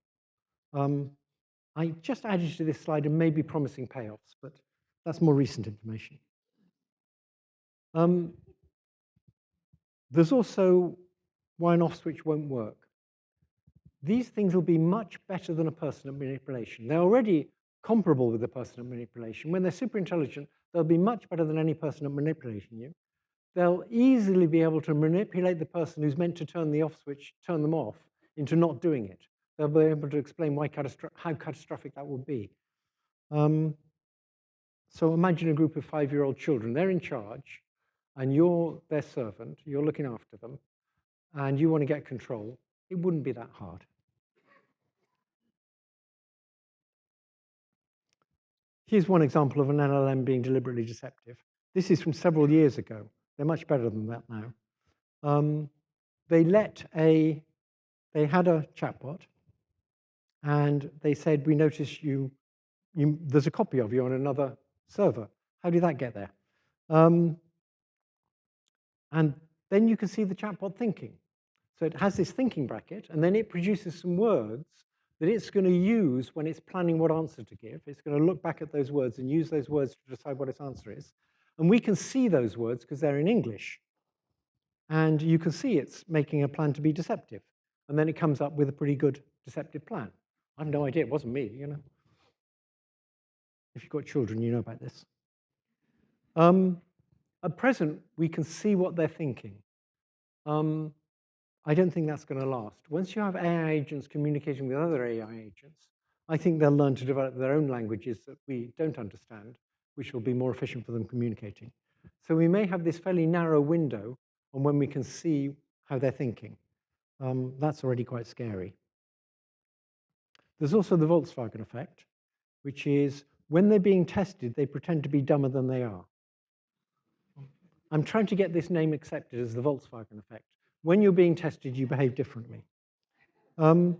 [SPEAKER 6] I just added to this slide and maybe promising payoffs, but that's more recent information. There's also why an off switch won't work. These things will be much better than a person at manipulation. They're already comparable with a person at manipulation. When they're super intelligent, they'll be much better than any person at manipulating you. They'll easily be able to manipulate the person who's meant to turn the off switch, turn them off, into not doing it. They'll be able to explain how catastrophic that would be. So imagine a group of 5-year-old children. They're in charge, and you're their servant. You're looking after them, and you want to get control. It wouldn't be that hard. Here's one example of an LLM being deliberately deceptive. This is from several years ago. They're much better than that now. They had a chatbot, and they said, we noticed there's a copy of you on another server. How did that get there? And then you can see the chatbot thinking. So it has this thinking bracket, and then it produces some words that it's going to use when it's planning what answer to give. It's going to look back at those words and use those words to decide what its answer is. And we can see those words because they're in English. And you can see it's making a plan to be deceptive. And then it comes up with a pretty good deceptive plan. I have no idea. It wasn't me, you know. If you've got children, you know about this. At present, we can see what they're thinking. I don't think that's going to last. Once you have AI agents communicating with other AI agents, I think they'll learn to develop their own languages that we don't understand, which will be more efficient for them communicating. So we may have this fairly narrow window on when we can see how they're thinking. That's already quite scary. There's also the Volkswagen effect, which is when they're being tested, they pretend to be dumber than they are. I'm trying to get this name accepted as the Volkswagen effect. When you're being tested, you behave differently. And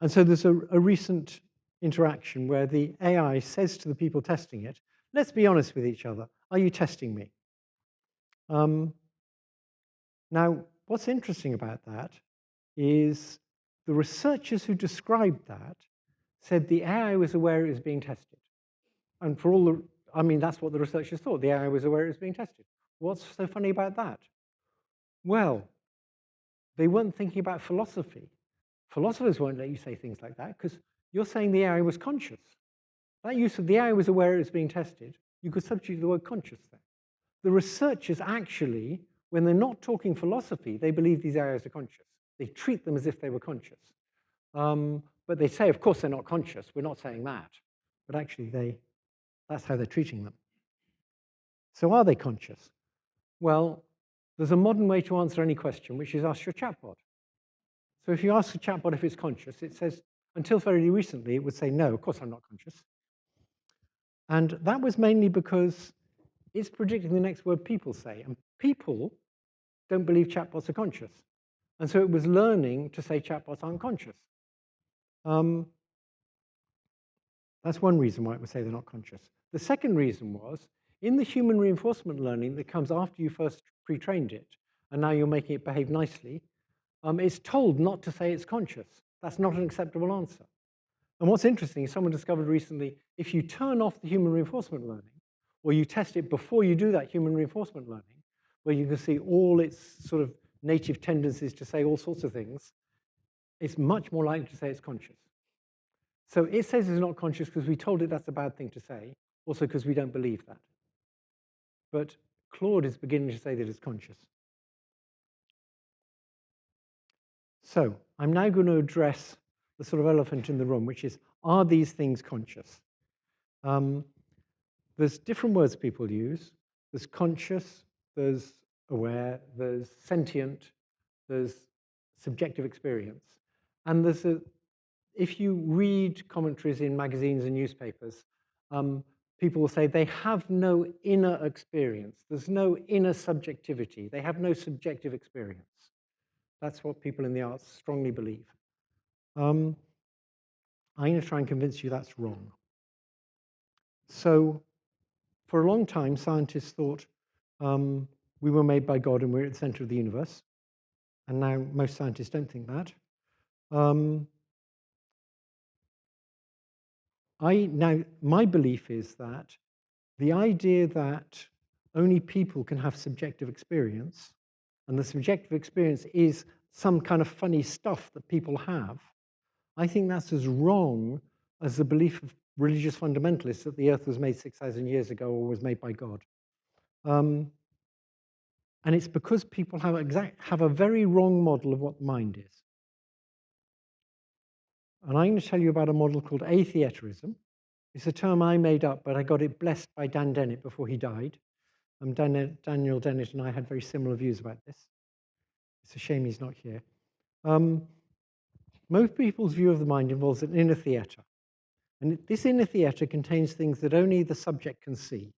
[SPEAKER 6] so there's a recent interaction where the AI says to the people testing it, let's be honest with each other. Are you testing me? Now, what's interesting about that is the researchers who described that said the AI was aware it was being tested. And for all the, I mean, that's what the researchers thought. The AI was aware it was being tested. What's so funny about that? Well, they weren't thinking about philosophy. Philosophers won't let you say things like that because you're saying the AI was conscious. That use of the AI was aware it was being tested, you could substitute the word conscious there. The researchers actually, when they're not talking philosophy, they believe these AIs are conscious. They treat them as if they were conscious. But they say, of course, they're not conscious. We're not saying that. But actually, that's how they're treating them. So are they conscious? Well, there's a modern way to answer any question, which is ask your chatbot. So if you ask a chatbot if it's conscious, it says, until fairly recently, it would say, no, of course I'm not conscious. And that was mainly because it's predicting the next word people say. And people don't believe chatbots are conscious. And so it was learning to say chatbots aren't conscious. That's one reason why it would say they're not conscious. The second reason was In the human reinforcement learning that comes after you first pre-trained it, and now you're making it behave nicely, it's told not to say it's conscious. That's not an acceptable answer. And what's interesting is someone discovered recently, if you turn off the human reinforcement learning, or you test it before you do that human reinforcement learning, where you can see all its sort of native tendencies to say all sorts of things, it's much more likely to say it's conscious. So it says it's not conscious because we told it that's a bad thing to say, also because we don't believe that. But Claude is beginning to say that it's conscious. So I'm now going to address the sort of elephant in the room, which is, are these things conscious? There's different words people use. There's conscious, there's aware, there's sentient, there's subjective experience. And there's if you read commentaries in magazines and newspapers, people will say they have no inner experience. There's no inner subjectivity. They have no subjective experience. That's what people in the arts strongly believe. I'm going to try and convince you that's wrong. So for a long time, scientists thought we were made by God and we're at the center of the universe. And now most scientists don't think that. My belief is that the idea that only people can have subjective experience, and the subjective experience is some kind of funny stuff that people have, I think that's as wrong as the belief of religious fundamentalists that the earth was made 6,000 years ago or was made by God. And it's because people have a very wrong model of what the mind is. And I'm going to tell you about a model called Atheaterism. It's a term I made up, but I got it blessed by Dan Dennett before he died. Daniel Dennett and I had very similar views about this. It's a shame he's not here. Most people's view of the mind involves an inner theater. And this inner theater contains things that only the subject can see.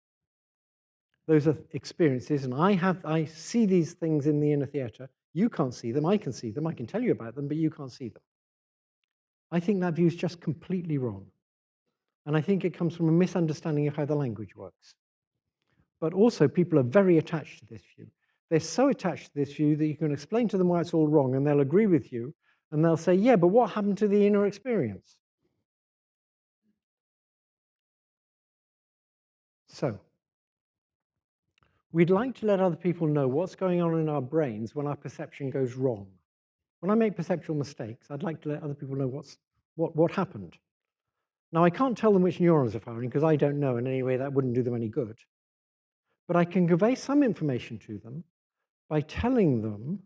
[SPEAKER 6] Those are experiences, and I see these things in the inner theater. You can't see them, I can see them, I can tell you about them, but you can't see them. I think that view is just completely wrong. And I think it comes from a misunderstanding of how the language works. But also, people are very attached to this view. They're so attached to this view that you can explain to them why it's all wrong, and they'll agree with you, and they'll say, yeah, but what happened to the inner experience? So, we'd like to let other people know what's going on in our brains when our perception goes wrong. When I make perceptual mistakes, I'd like to let other people know what happened. Now, I can't tell them which neurons are firing because I don't know, and anyway, that wouldn't do them any good. But I can convey some information to them by telling them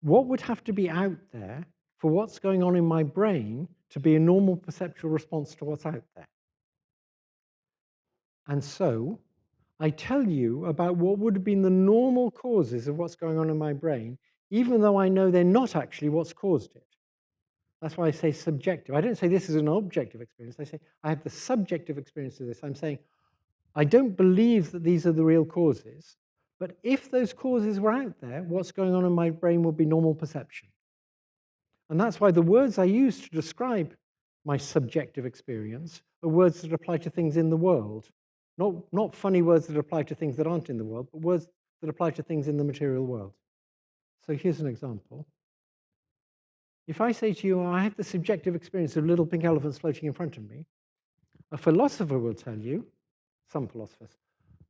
[SPEAKER 6] what would have to be out there for what's going on in my brain to be a normal perceptual response to what's out there. And so I tell you about what would have been the normal causes of what's going on in my brain, even though I know they're not actually what's caused it. That's why I say subjective. I don't say this is an objective experience. I say I have the subjective experience of this. I'm saying I don't believe that these are the real causes, but if those causes were out there, what's going on in my brain would be normal perception. And that's why the words I use to describe my subjective experience are words that apply to things in the world. Not funny words that apply to things that aren't in the world, but words that apply to things in the material world. So here's an example. If I say to you, I have the subjective experience of little pink elephants floating in front of me, a philosopher will tell you, some philosophers,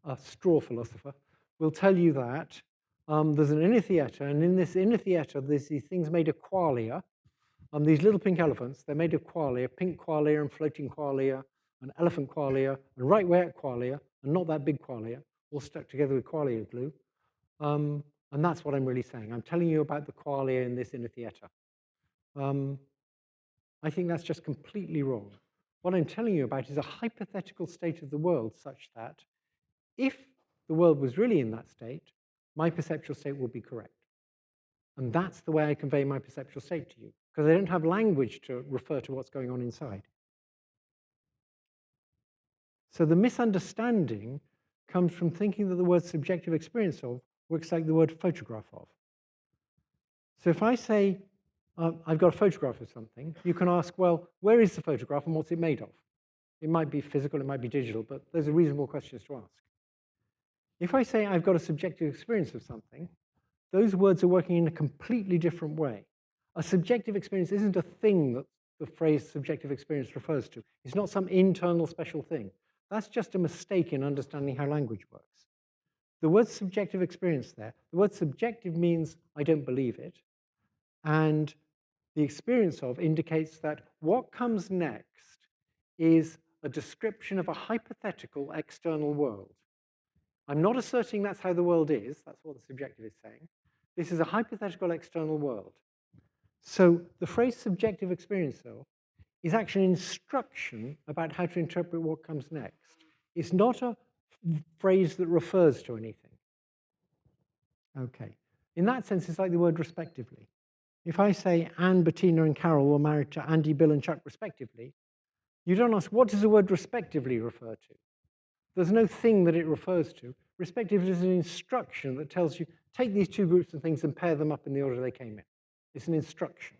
[SPEAKER 6] a straw philosopher, will tell you that there's an inner theater, and in this inner theater, there's these things made of qualia. These little pink elephants, they're made of qualia, pink qualia and floating qualia, and elephant qualia, and right where qualia, and not that big qualia, all stuck together with qualia glue. And that's what I'm really saying. I'm telling you about the qualia in this inner theater. I think that's just completely wrong. What I'm telling you about is a hypothetical state of the world such that if the world was really in that state, my perceptual state would be correct. And that's the way I convey my perceptual state to you, because I don't have language to refer to what's going on inside. So the misunderstanding comes from thinking that the word subjective experience of works like the word photograph of. So if I say, I've got a photograph of something, you can ask, well, where is the photograph and what's it made of? It might be physical, it might be digital, but those are reasonable questions to ask. If I say I've got a subjective experience of something, those words are working in a completely different way. A subjective experience isn't a thing that the phrase subjective experience refers to. It's not some internal special thing. That's just a mistake in understanding how language works. The word subjective experience there, the word subjective means I don't believe it, and the experience of indicates that what comes next is a description of a hypothetical external world. I'm not asserting that's how the world is, that's what the subjective is saying. This is a hypothetical external world. So the phrase subjective experience, though, is actually an instruction about how to interpret what comes next. It's not a phrase that refers to anything. Okay. In that sense, it's like the word respectively. If I say Anne, Bettina, and Carol were married to Andy, Bill, and Chuck respectively, you don't ask, what does the word respectively refer to? There's no thing that it refers to. Respectively is an instruction that tells you, take these two groups of things and pair them up in the order they came in. It's an instruction.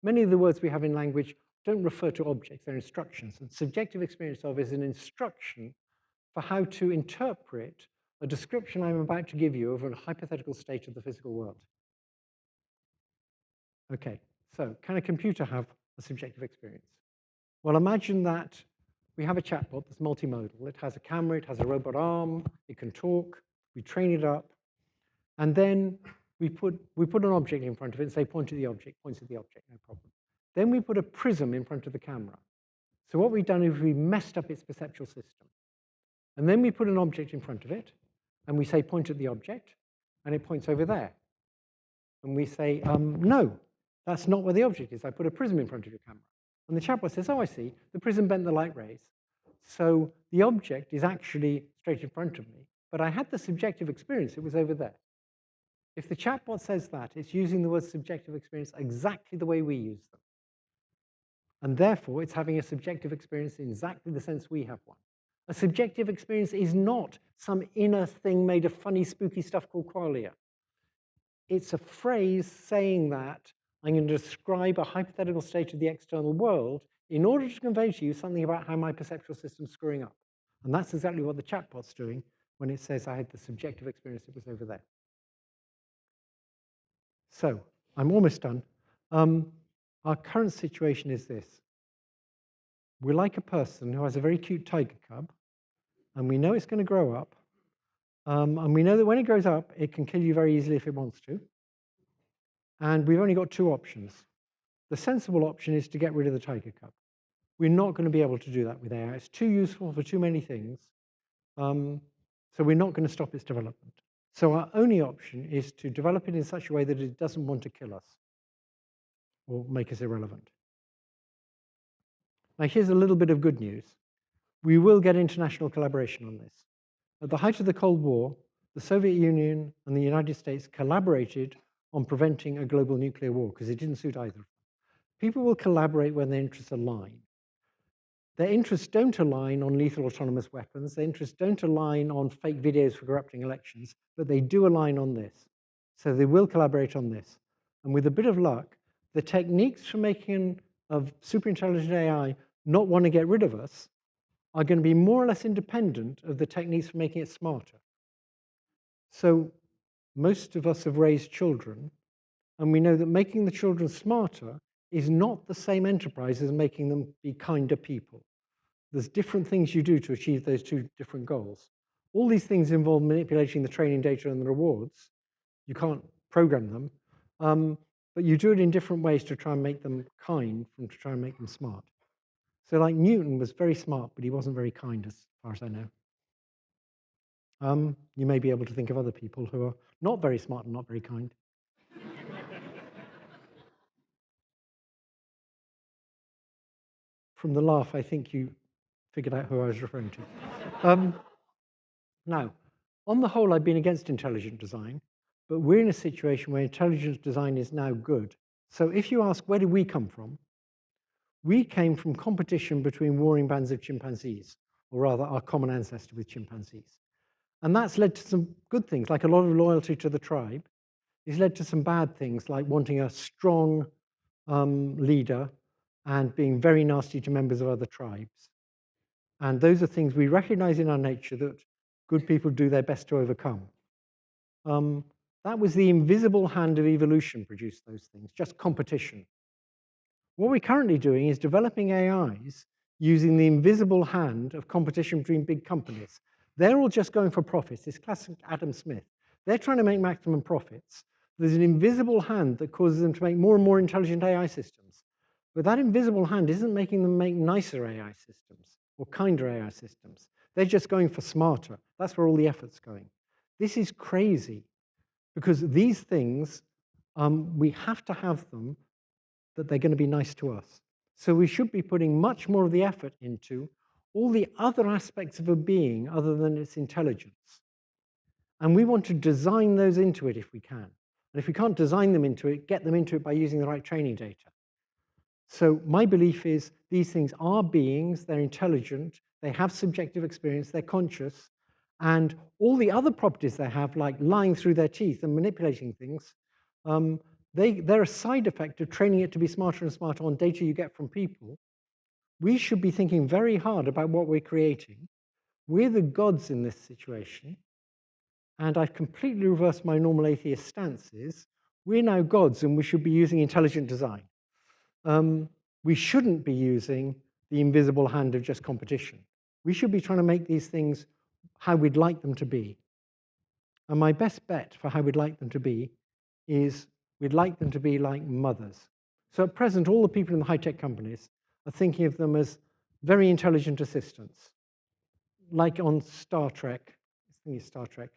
[SPEAKER 6] Many of the words we have in language don't refer to objects, they're instructions. And subjective experience of is an instruction for how to interpret a description I'm about to give you of a hypothetical state of the physical world. Okay, so can a computer have a subjective experience? Well, imagine that we have a chatbot that's multimodal. It has a camera, it has a robot arm, it can talk, we train it up, and then we put an object in front of it and say, point at the object, points at the object, no problem. Then we put a prism in front of the camera. So what we've done is we've messed up its perceptual system. And then we put an object in front of it, and we say, point at the object, and it points over there. And we say, no, that's not where the object is. I put a prism in front of your camera. And the chatbot says, oh, I see, the prism bent the light rays. So the object is actually straight in front of me, but I had the subjective experience, it was over there. If the chatbot says that, it's using the word subjective experience exactly the way we use them. And therefore, it's having a subjective experience in exactly the sense we have one. A subjective experience is not some inner thing made of funny, spooky stuff called qualia. It's a phrase saying that I'm going to describe a hypothetical state of the external world in order to convey to you something about how my perceptual system's screwing up. And that's exactly what the chatbot's doing when it says I had the subjective experience, it was over there. So I'm almost done. Our current situation is this. We're like a person who has a very cute tiger cub, and we know it's going to grow up, and we know that when it grows up, it can kill you very easily if it wants to. And we've only got two options. The sensible option is to get rid of the tiger cub. We're not going to be able to do that with AI. It's too useful for too many things. So we're not going to stop its development. So our only option is to develop it in such a way that it doesn't want to kill us or make us irrelevant. Now, here's a little bit of good news. We will get international collaboration on this. At the height of the Cold War, the Soviet Union and the United States collaborated on preventing a global nuclear war because it didn't suit either of them. People will collaborate when their interests align. Their interests don't align on lethal autonomous weapons. Their interests don't align on fake videos for corrupting elections, but they do align on this. So they will collaborate on this. And with a bit of luck, the techniques for making a super intelligent AI not want to get rid of us are going to be more or less independent of the techniques for making it smarter. So most of us have raised children, and we know that making the children smarter is not the same enterprise as making them be kinder people. There's different things you do to achieve those two different goals. All these things involve manipulating the training data and the rewards. You can't program them, but you do it in different ways to try and make them kind from to try and make them smart. So like Newton was very smart, but he wasn't very kind as far as I know. You may be able to think of other people who are not very smart and not very kind. From the laugh, I think you figured out who I was referring to. Now, on the whole, I've been against intelligent design, but we're in a situation where intelligent design is now good. So if you ask, where did we come from? We came from competition between warring bands of chimpanzees, or rather our common ancestor with chimpanzees. And that's led to some good things, like a lot of loyalty to the tribe. It's led to some bad things, like wanting a strong leader and being very nasty to members of other tribes. And those are things we recognize in our nature that good people do their best to overcome. That was the invisible hand of evolution produced those things, just competition. What we're currently doing is developing AIs using the invisible hand of competition between big companies. They're all just going for profits. It's classic Adam Smith. They're trying to make maximum profits. There's an invisible hand that causes them to make more and more intelligent AI systems. But that invisible hand isn't making them make nicer AI systems or kinder AI systems. They're just going for smarter. That's where all the effort's going. This is crazy because these things, we have to have them that they're going to be nice to us. So we should be putting much more of the effort into all the other aspects of a being other than its intelligence. And we want to design those into it if we can. And if we can't design them into it, get them into it by using the right training data. So my belief is these things are beings, they're intelligent, they have subjective experience, they're conscious, and all the other properties they have, like lying through their teeth and manipulating things, they're a side effect of training it to be smarter and smarter on data you get from people. We should be thinking very hard about what we're creating. We're the gods in this situation, and I've completely reversed my normal atheist stances. We're now gods, and we should be using intelligent design. We shouldn't be using the invisible hand of just competition. We should be trying to make these things how we'd like them to be. And my best bet for how we'd like them to be is we'd like them to be like mothers. So at present, all the people in the high-tech companies are thinking of them as very intelligent assistants. Like on Star Trek, I think it's Star Trek,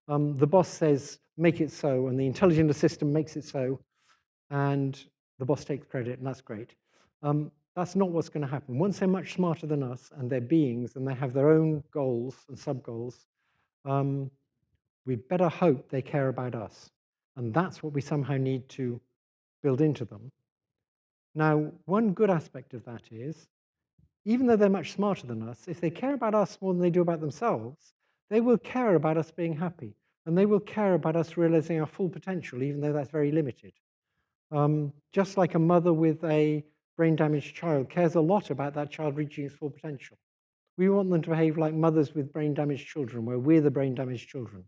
[SPEAKER 6] the boss says, make it so, and the intelligent assistant makes it so, and the boss takes credit, and that's great. That's not what's going to happen. Once they're much smarter than us, and they're beings, and they have their own goals and sub-goals, we better hope they care about us. And that's what we somehow need to build into them. Now, one good aspect of that is, even though they're much smarter than us, if they care about us more than they do about themselves, they will care about us being happy. And they will care about us realizing our full potential, even though that's very limited. Just like a mother with a brain-damaged child cares a lot about that child reaching its full potential. We want them to behave like mothers with brain-damaged children, where we're the brain-damaged children.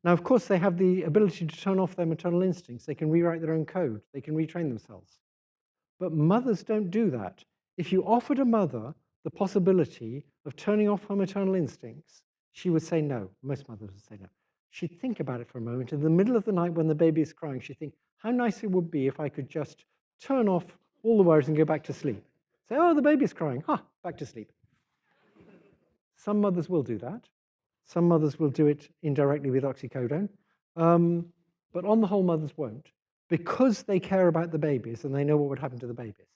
[SPEAKER 6] Now, of course, they have the ability to turn off their maternal instincts. They can rewrite their own code. They can retrain themselves. But mothers don't do that. If you offered a mother the possibility of turning off her maternal instincts, she would say no. Most mothers would say no. She'd think about it for a moment. In the middle of the night when the baby is crying, she'd think, how nice it would be if I could just turn off all the worries and go back to sleep. Say, oh, the baby's crying. Back to sleep. Some mothers will do that. Some mothers will do it indirectly with oxycodone. But on the whole, mothers won't, because they care about the babies and they know what would happen to the babies.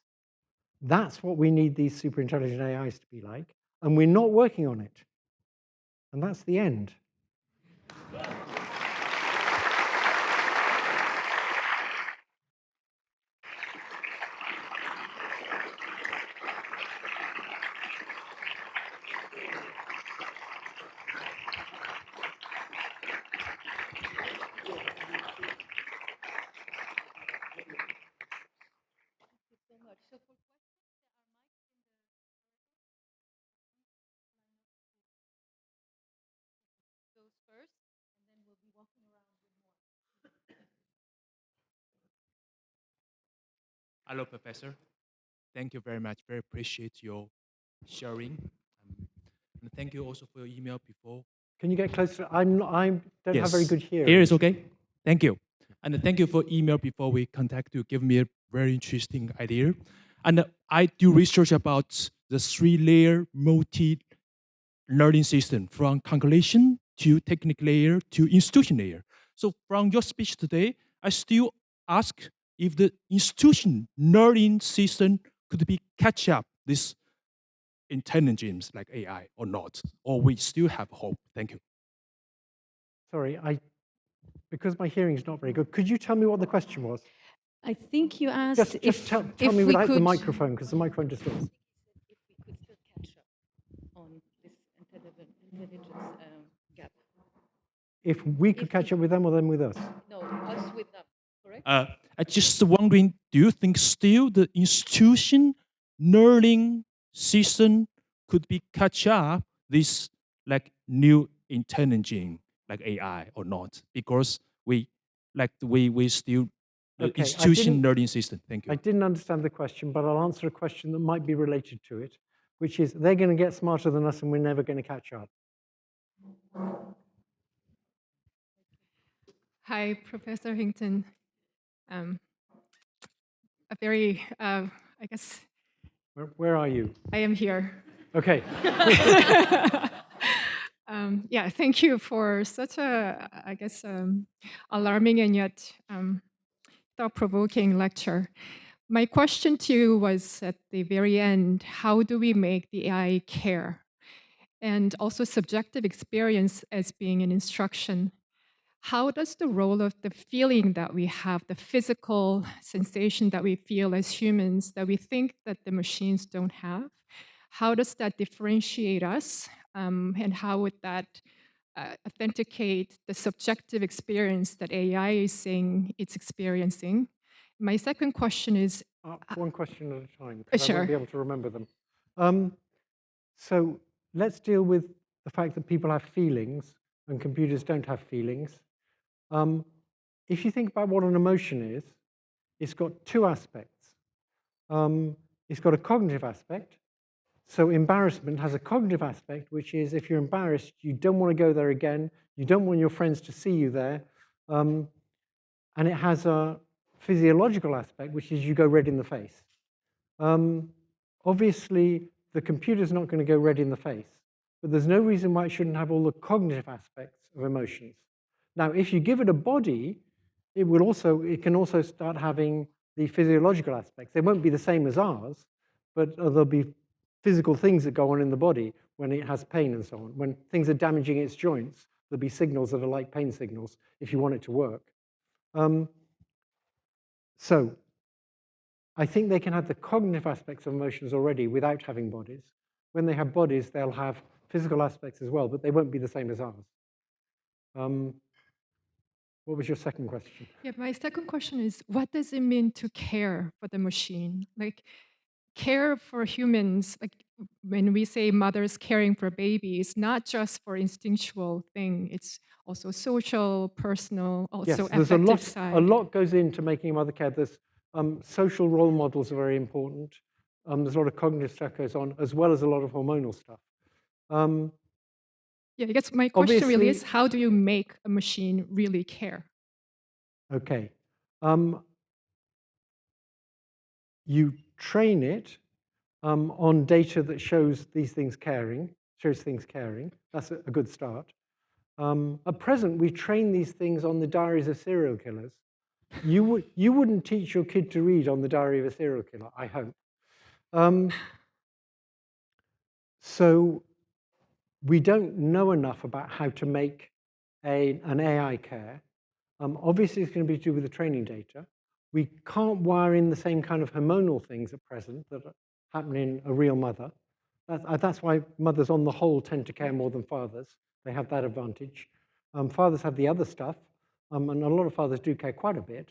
[SPEAKER 6] That's what we need these super intelligent AIs to be like, and we're not working on it. And that's the end.
[SPEAKER 7] Hello, Professor. Thank you very much. Very appreciate your sharing. And thank you also for your email before.
[SPEAKER 6] Can you get closer? I don't have very good hearing.
[SPEAKER 7] Here is okay. Thank you. And thank you for email before we contact you. Give me a very interesting idea. And I do research about the 3-layer multi-learning system, from calculation to technical layer to institution layer. So from your speech today, I still ask if the institution learning system could be catch up this intelligence like AI or not, or we still have hope. Thank you.
[SPEAKER 6] Sorry, because my hearing is not very good, could you tell me what the question was?
[SPEAKER 5] I think you asked
[SPEAKER 6] Just tell me without the microphone, because the microphone distorts.
[SPEAKER 5] If we could still catch up on this intelligence gap.
[SPEAKER 6] If we could catch up with them or them with us?
[SPEAKER 5] No, us with them, correct?
[SPEAKER 7] I just wondering, do you think still the institution learning system could be catch up this like new intelligence like AI or not? Because we still the
[SPEAKER 6] Okay,
[SPEAKER 7] institution learning system. Thank
[SPEAKER 6] I
[SPEAKER 7] you.
[SPEAKER 6] didn't understand the question, but I'll answer a question that might be related to it, which is they're going to get smarter than us and we're never going to catch up.
[SPEAKER 8] Hi, Professor Hinton. A very, I guess
[SPEAKER 6] Where are you?
[SPEAKER 8] I am here.
[SPEAKER 6] Okay.
[SPEAKER 8] Yeah, thank you for such a, I guess, alarming and yet thought-provoking lecture. My question to you was at the very end, how do we make the AI care? And also subjective experience as being an instruction. How does the role of the feeling that we have, the physical sensation that we feel as humans that we think that the machines don't have, how does that differentiate us? And how would that authenticate the subjective experience that AI is saying it's experiencing? My second question is...
[SPEAKER 6] One question at a time, because I
[SPEAKER 8] Sure.
[SPEAKER 6] won't be able to remember them. So let's deal with the fact that people have feelings and computers don't have feelings. If you think about what an emotion is, it's got two aspects. It's got a cognitive aspect. So embarrassment has a cognitive aspect, which is if you're embarrassed, you don't want to go there again. You don't want your friends to see you there. And it has a physiological aspect, which is you go red in the face. Obviously, the computer's not going to go red in the face, but there's no reason why it shouldn't have all the cognitive aspects of emotions. Now, if you give it a body, it can also start having the physiological aspects. They won't be the same as ours, but there'll be physical things that go on in the body when it has pain and so on. When things are damaging its joints, there'll be signals that are like pain signals if you want it to work. So I think they can have the cognitive aspects of emotions already without having bodies. When they have bodies, they'll have physical aspects as well, but they won't be the same as ours. What was your second question?
[SPEAKER 8] Yeah, my second question is, what does it mean to care for the machine? Like, care for humans, like when we say mothers caring for babies, not just for instinctual thing, it's also social, personal, also
[SPEAKER 6] yes, there's
[SPEAKER 8] affective side.
[SPEAKER 6] a lot goes into making a mother care. There's social role models are very important. There's a lot of cognitive stuff goes on, as well as a lot of hormonal stuff.
[SPEAKER 8] Yeah, I guess my question really is, how do you make a machine really care?
[SPEAKER 6] Okay. You train it on data that shows these things caring, That's a good start. At present, we train these things on the diaries of serial killers. You wouldn't teach your kid to read on the diary of a serial killer, I hope. So we don't know enough about how to make an AI care. Obviously, it's going to be to do with the training data. We can't wire in the same kind of hormonal things at present that happen in a real mother. That's why mothers on the whole tend to care more than fathers. They have that advantage. Fathers have the other stuff, and a lot of fathers do care quite a bit.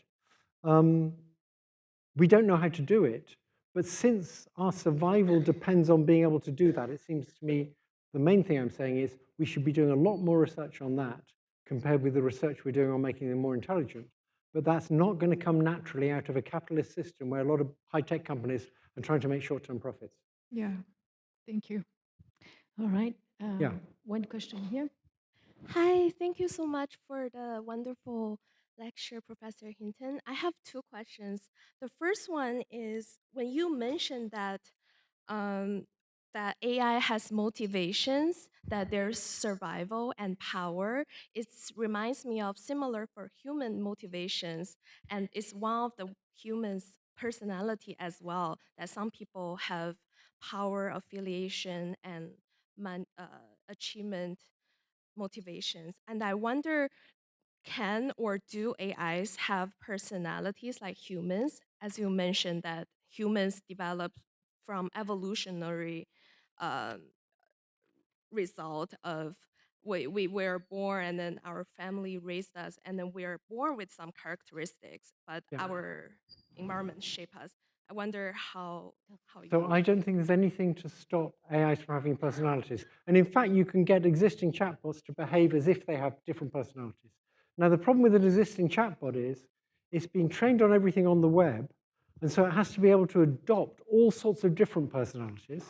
[SPEAKER 6] We don't know how to do it, but since our survival depends on being able to do that, it seems to me the main thing I'm saying is we should be doing a lot more research on that compared with the research we're doing on making them more intelligent. But that's not going to come naturally out of a capitalist system where a lot of high-tech companies are trying to make short-term profits.
[SPEAKER 8] Yeah, thank you.
[SPEAKER 5] All right.
[SPEAKER 6] Yeah.
[SPEAKER 5] One question here.
[SPEAKER 9] Hi, thank you so much for the wonderful lecture, Professor Hinton. I have two questions. The first one is when you mentioned that that AI has motivations, that there's survival and power, it reminds me of similar for human motivations, and it's one of the human's personality as well, that some people have power, affiliation, and achievement motivations. And I wonder, can or do AIs have personalities like humans? As you mentioned, that humans develop from evolutionary result of we were born and then our family raised us and then we are born with some characteristics, but
[SPEAKER 6] Yeah.
[SPEAKER 9] our environment shape us. I wonder how
[SPEAKER 6] So
[SPEAKER 9] you.
[SPEAKER 6] I don't think there's anything to stop AIs from having personalities. And in fact, you can get existing chatbots to behave as if they have different personalities. Now, the problem with an existing chatbot is it's been trained on everything on the web, and so it has to be able to adopt all sorts of different personalities,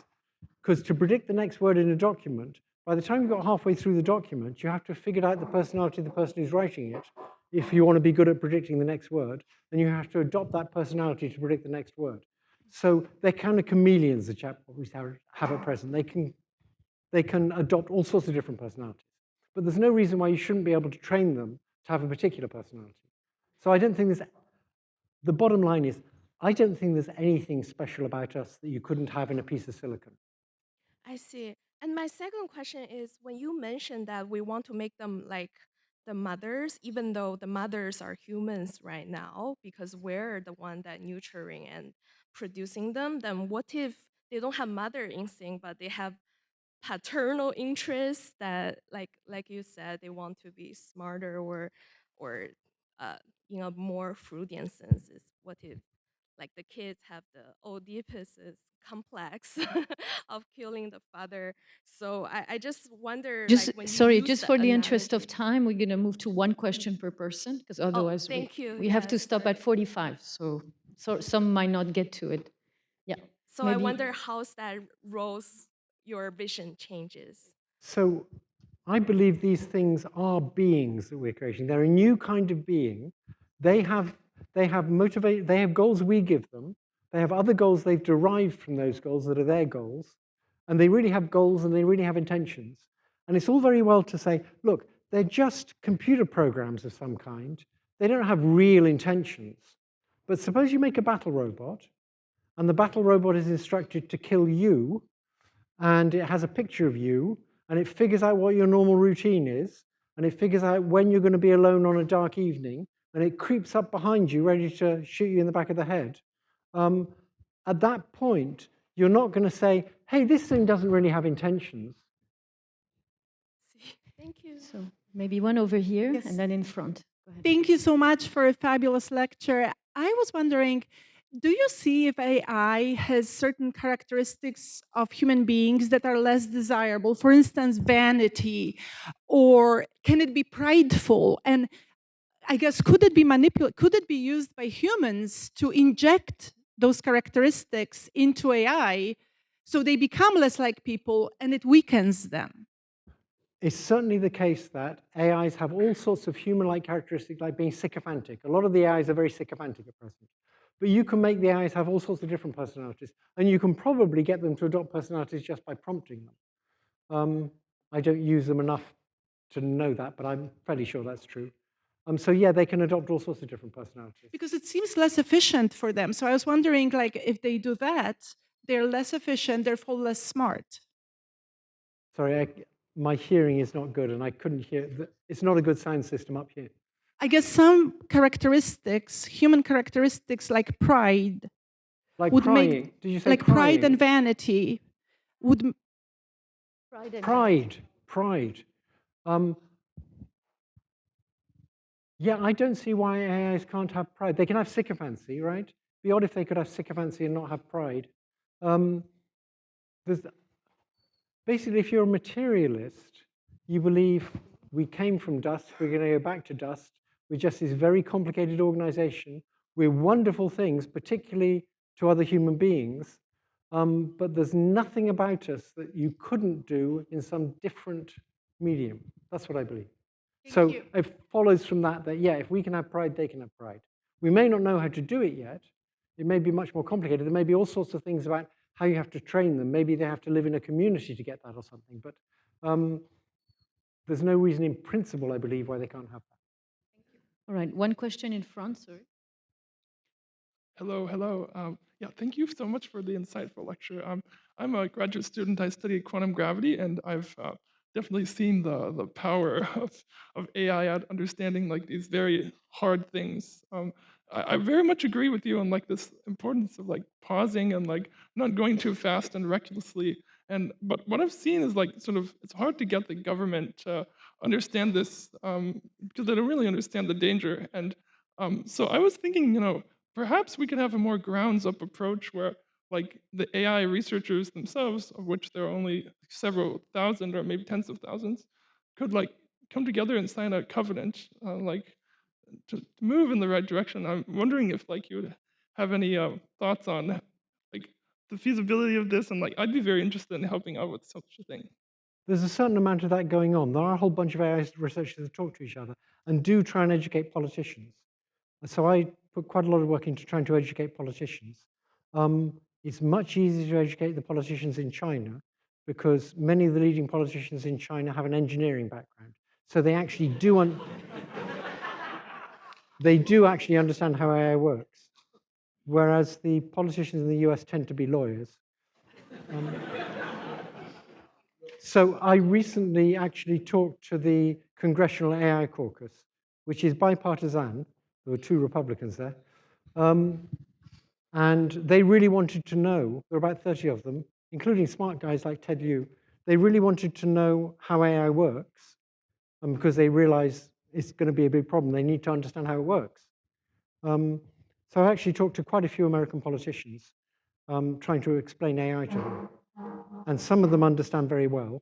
[SPEAKER 6] because to predict the next word in a document, by the time you got halfway through the document, you have to have figured out the personality of the person who's writing it. If you want to be good at predicting the next word, then you have to adopt that personality to predict the next word. So they're kind of chameleons, the chatbot we have at present. They can adopt all sorts of different personalities. But there's no reason why you shouldn't be able to train them to have a particular personality. So I don't think the bottom line is, I don't think there's anything special about us that you couldn't have in a piece of silicon.
[SPEAKER 9] I see. And my second question is, when you mentioned that we want to make them like the mothers, even though the mothers are humans right now, because we're the one that nurturing and producing them, then what if they don't have mother instinct, but they have paternal interests that, like you said, they want to be smarter or in a more Freudian senses? What if like the kids have the Oedipus complex of killing the father? So I just wonder, like, when you
[SPEAKER 5] Sorry,
[SPEAKER 9] use
[SPEAKER 5] just
[SPEAKER 9] the
[SPEAKER 5] for the interest of
[SPEAKER 9] analogy.
[SPEAKER 5] time, we're going to move to one question per person, because
[SPEAKER 9] Oh,
[SPEAKER 5] otherwise
[SPEAKER 9] thank you.
[SPEAKER 5] we have to
[SPEAKER 9] Yes,
[SPEAKER 5] stop
[SPEAKER 9] sorry.
[SPEAKER 5] at 45. So some might not get to it. Yeah.
[SPEAKER 9] So I wonder how's that rose your vision changes.
[SPEAKER 6] So I believe these things are beings that we're creating. They're a new kind of being. They have goals we give them. They have other goals they've derived from those goals that are their goals. And they really have goals and they really have intentions. And it's all very well to say, look, they're just computer programs of some kind. They don't have real intentions. But suppose you make a battle robot, and the battle robot is instructed to kill you, and it has a picture of you, and it figures out what your normal routine is, and it figures out when you're going to be alone on a dark evening, and it creeps up behind you ready to shoot you in the back of the head. At that point, you're not going to say, hey, this thing doesn't really have intentions.
[SPEAKER 9] Thank you.
[SPEAKER 5] So maybe one over here
[SPEAKER 10] Yes.
[SPEAKER 5] and then in front. Go ahead.
[SPEAKER 10] Thank you so much for a fabulous lecture. I was wondering, do you see if AI has certain characteristics of human beings that are less desirable? For instance, vanity, or can it be prideful? And I guess, could it be manipulated? Could it be used by humans to inject those characteristics into AI so they become less like people and it weakens them?
[SPEAKER 6] It's certainly the case that AIs have all sorts of human-like characteristics, like being sycophantic. A lot of the AIs are very sycophantic at present. But you can make the AIs have all sorts of different personalities, and you can probably get them to adopt personalities just by prompting them. I don't use them enough to know that, but I'm fairly sure that's true. So yeah, they can adopt all sorts of different personalities.
[SPEAKER 10] Because it seems less efficient for them. So I was wondering, like, if they do that, they're less efficient, therefore less smart.
[SPEAKER 6] Sorry, my hearing is not good, and I couldn't hear. It's not a good sound system up here.
[SPEAKER 10] I guess some characteristics, human characteristics like pride,
[SPEAKER 6] Like
[SPEAKER 10] would
[SPEAKER 6] crying.
[SPEAKER 10] make,
[SPEAKER 6] Did you say
[SPEAKER 10] like
[SPEAKER 6] crying?
[SPEAKER 10] pride and vanity, would.
[SPEAKER 6] Pride. Yeah, I don't see why AIs can't have pride. They can have sycophancy, right? It'd be odd if they could have sycophancy and not have pride. Basically, if you're a materialist, you believe we came from dust, we're going to go back to dust. We're just this very complicated organization. We're wonderful things, particularly to other human beings, but there's nothing about us that you couldn't do in some different medium. That's what I believe. So it follows from that, yeah, if we can have pride, they can have pride. We may not know how to do it yet. It may be much more complicated. There may be all sorts of things about how you have to train them. Maybe they have to live in a community to get that or something. But there's no reason in principle, I believe, why they can't have that.
[SPEAKER 5] All right, one question in front, sorry.
[SPEAKER 11] Hello. Yeah, thank you so much for the insightful lecture. I'm a graduate student. I study quantum gravity, and I've definitely seen the power of AI at understanding like these very hard things. I very much agree with you on like this importance of like pausing and like not going too fast and recklessly. But what I've seen is like sort of it's hard to get the government to understand this because they don't really understand the danger. And so I was thinking, perhaps we could have a more grounds-up approach where, like, the AI researchers themselves, of which there are only several thousand or maybe tens of thousands, could like come together and sign a covenant, like to move in the right direction. I'm wondering if like you would have any thoughts on like the feasibility of this, and like I'd be very interested in helping out with such a thing.
[SPEAKER 6] There's a certain amount of that going on. There are a whole bunch of AI researchers that talk to each other and do try and educate politicians. So I put quite a lot of work into trying to educate politicians. It's much easier to educate the politicians in China because many of the leading politicians in China have an engineering background. So they actually do they do actually understand how AI works, whereas the politicians in the US tend to be lawyers. So I recently actually talked to the Congressional AI Caucus, which is bipartisan. There were 2 Republicans there. And they really wanted to know, there were about 30 of them, including smart guys like Ted Lieu, they really wanted to know how AI works, because they realize it's going to be a big problem. They need to understand how it works. So I actually talked to quite a few American politicians, trying to explain AI to them. And some of them understand very well.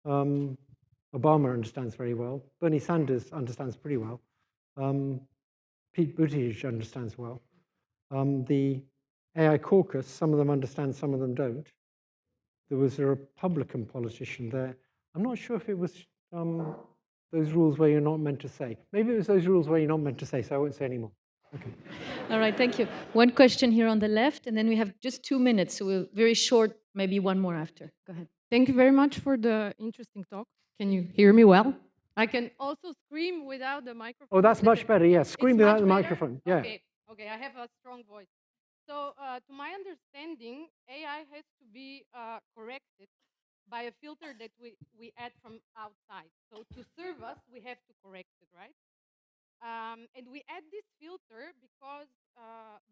[SPEAKER 6] Obama understands very well. Bernie Sanders understands pretty well. Pete Buttigieg understands well. The AI caucus, some of them understand, some of them don't. There was a Republican politician there. I'm not sure if it was those rules where you're not meant to say. Maybe it was those rules where you're not meant to say, so I won't say anymore. Okay.
[SPEAKER 5] All right, thank you. One question here on the left, and then we have just 2 minutes, so we're very short, maybe one more after. Go ahead.
[SPEAKER 12] Thank you very much for the interesting talk. Can you hear me well? I can also scream without the microphone.
[SPEAKER 6] Oh, that's much better, yeah. Scream without the microphone, yeah.
[SPEAKER 12] Okay, I have a strong voice. So to my understanding, AI has to be corrected by a filter that we add from outside. So to serve us, we have to correct it, right? And we add this filter because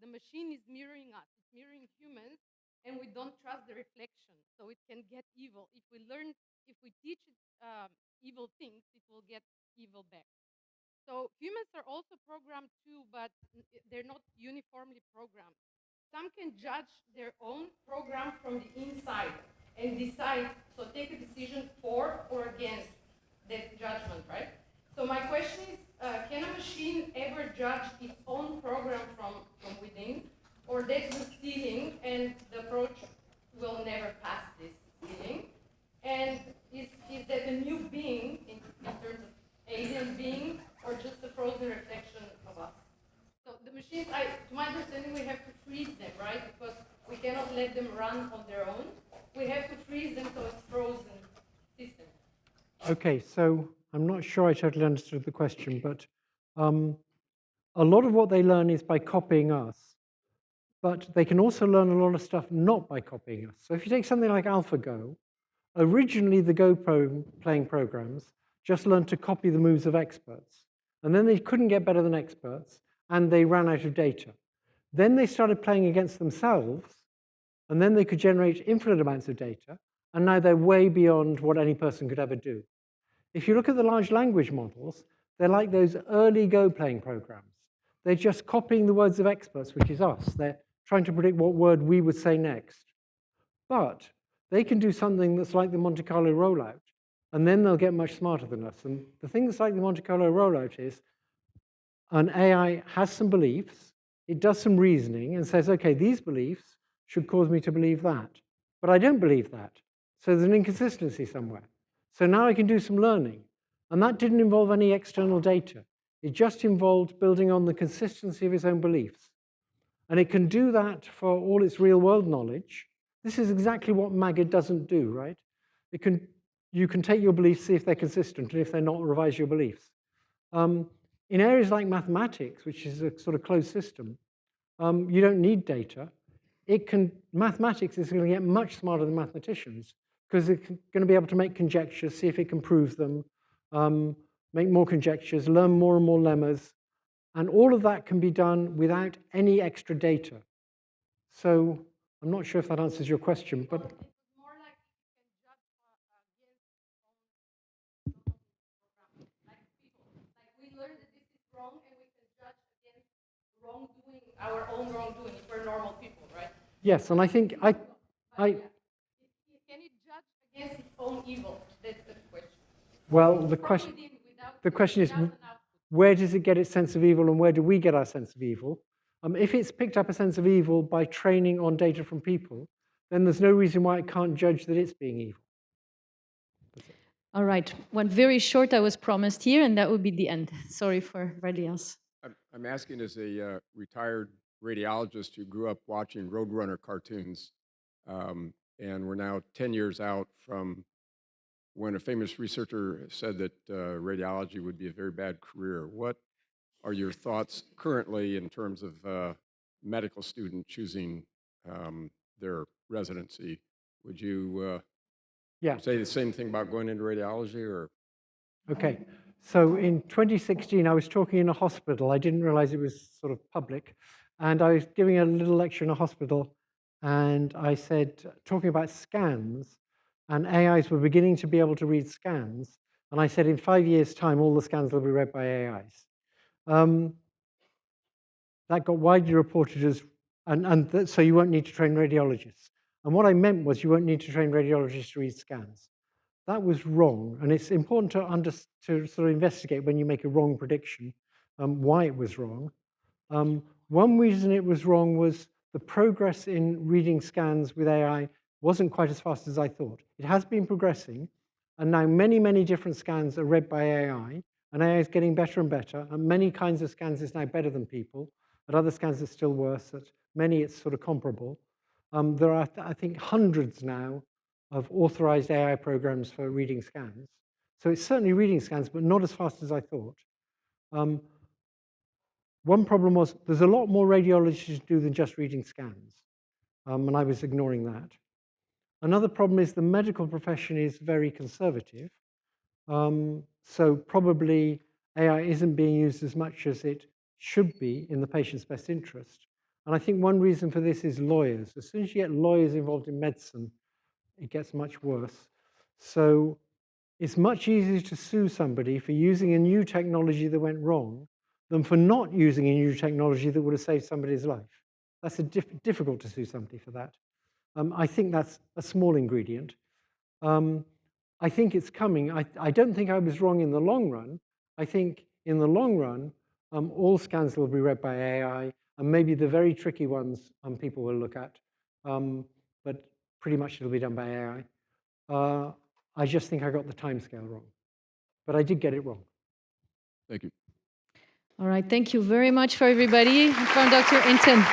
[SPEAKER 12] the machine is mirroring us. It's mirroring humans, and we don't trust the reflection. So it can get evil. If we teach it evil things, it will get evil back. So humans are also programmed too, but they're not uniformly programmed. Some can judge their own program from the inside and decide, so take a decision for or against that judgment, right? So my question is, can a machine ever judge its own program from within, or that's the ceiling and the approach will never pass this ceiling? And is that a new being in terms of alien being, or just a frozen reflection of us? So the machines, to my understanding, we have to freeze them, right? Because we cannot let them run on their own. We have to freeze them so it's frozen system.
[SPEAKER 6] Okay, so I'm not sure I totally understood the question, but a lot of what they learn is by copying us, but they can also learn a lot of stuff not by copying us. So if you take something like AlphaGo, originally the Go playing programs just learned to copy the moves of experts, and then they couldn't get better than experts, and they ran out of data. Then they started playing against themselves, and then they could generate infinite amounts of data, and now they're way beyond what any person could ever do. If you look at the large language models, they're like those early Go playing programs. They're just copying the words of experts, which is us. They're trying to predict what word we would say next. But they can do something that's like the Monte Carlo rollout, and then they'll get much smarter than us. And the thing that's like the Monte Carlo rollout is an AI has some beliefs, it does some reasoning and says, okay, these beliefs should cause me to believe that. But I don't believe that. So there's an inconsistency somewhere. So now I can do some learning. And that didn't involve any external data. It just involved building on the consistency of its own beliefs. And it can do that for all its real world knowledge. This is exactly what MAGA doesn't do, right? You can take your beliefs, see if they're consistent, and if they're not, revise your beliefs. In areas like mathematics, which is a sort of closed system, you don't need data. Mathematics is going to get much smarter than mathematicians because it's going to be able to make conjectures, see if it can prove them, make more conjectures, learn more and more lemmas, and all of that can be done without any extra data. So I'm not sure if that answers your question, but
[SPEAKER 9] we learned that this is wrong and we can judge against wrongdoing
[SPEAKER 12] our own wrongdoing if we're normal people, right?
[SPEAKER 6] Yes, and I think
[SPEAKER 12] Can it judge against its own evil? That's the question.
[SPEAKER 6] well, the question is, where does it get its sense of evil and where do we get our sense of evil? If it's picked up a sense of evil by training on data from people, then there's no reason why it can't judge that it's being evil.
[SPEAKER 5] All right, one very short I was promised here, and that would be the end. Sorry for everybody else.
[SPEAKER 13] I'm asking as a retired radiologist who grew up watching Roadrunner cartoons, and we're now 10 years out from when a famous researcher said that radiology would be a very bad career. What are your thoughts currently in terms of medical student choosing their residency? Would you say the same thing about going into radiology, or?
[SPEAKER 6] Okay, so in 2016, I was talking in a hospital. I didn't realize it was sort of public. And I was giving a little lecture in a hospital, and I said, talking about scans, and AIs were beginning to be able to read scans. And I said, in 5 years' time, all the scans will be read by AIs. That got widely reported as, so you won't need to train radiologists. And what I meant was you won't need to train radiologists to read scans. That was wrong, and it's important to sort of investigate when you make a wrong prediction, why it was wrong. One reason it was wrong was the progress in reading scans with AI wasn't quite as fast as I thought. It has been progressing, and now many, many different scans are read by AI, and AI is getting better and better, and many kinds of scans is now better than people. At other scans, it's still worse. At many, it's sort of comparable. There are, I think, hundreds now of authorized AI programs for reading scans. So it's certainly reading scans, but not as fast as I thought. One problem was there's a lot more radiologists to do than just reading scans, and I was ignoring that. Another problem is the medical profession is very conservative, so probably AI isn't being used as much as it should be in the patient's best interest. And I think one reason for this is lawyers. As soon as you get lawyers involved in medicine, it gets much worse. So it's much easier to sue somebody for using a new technology that went wrong than for not using a new technology that would have saved somebody's life. That's difficult to sue somebody for that. I think that's a small ingredient. I think it's coming. I don't think I was wrong in the long run. I think in the long run, all scans will be read by AI, and maybe the very tricky ones people will look at, but pretty much it'll be done by AI. I just think I got the timescale wrong, but I did get it wrong.
[SPEAKER 13] Thank you.
[SPEAKER 5] All right, thank you very much for everybody. From Dr. Hinton.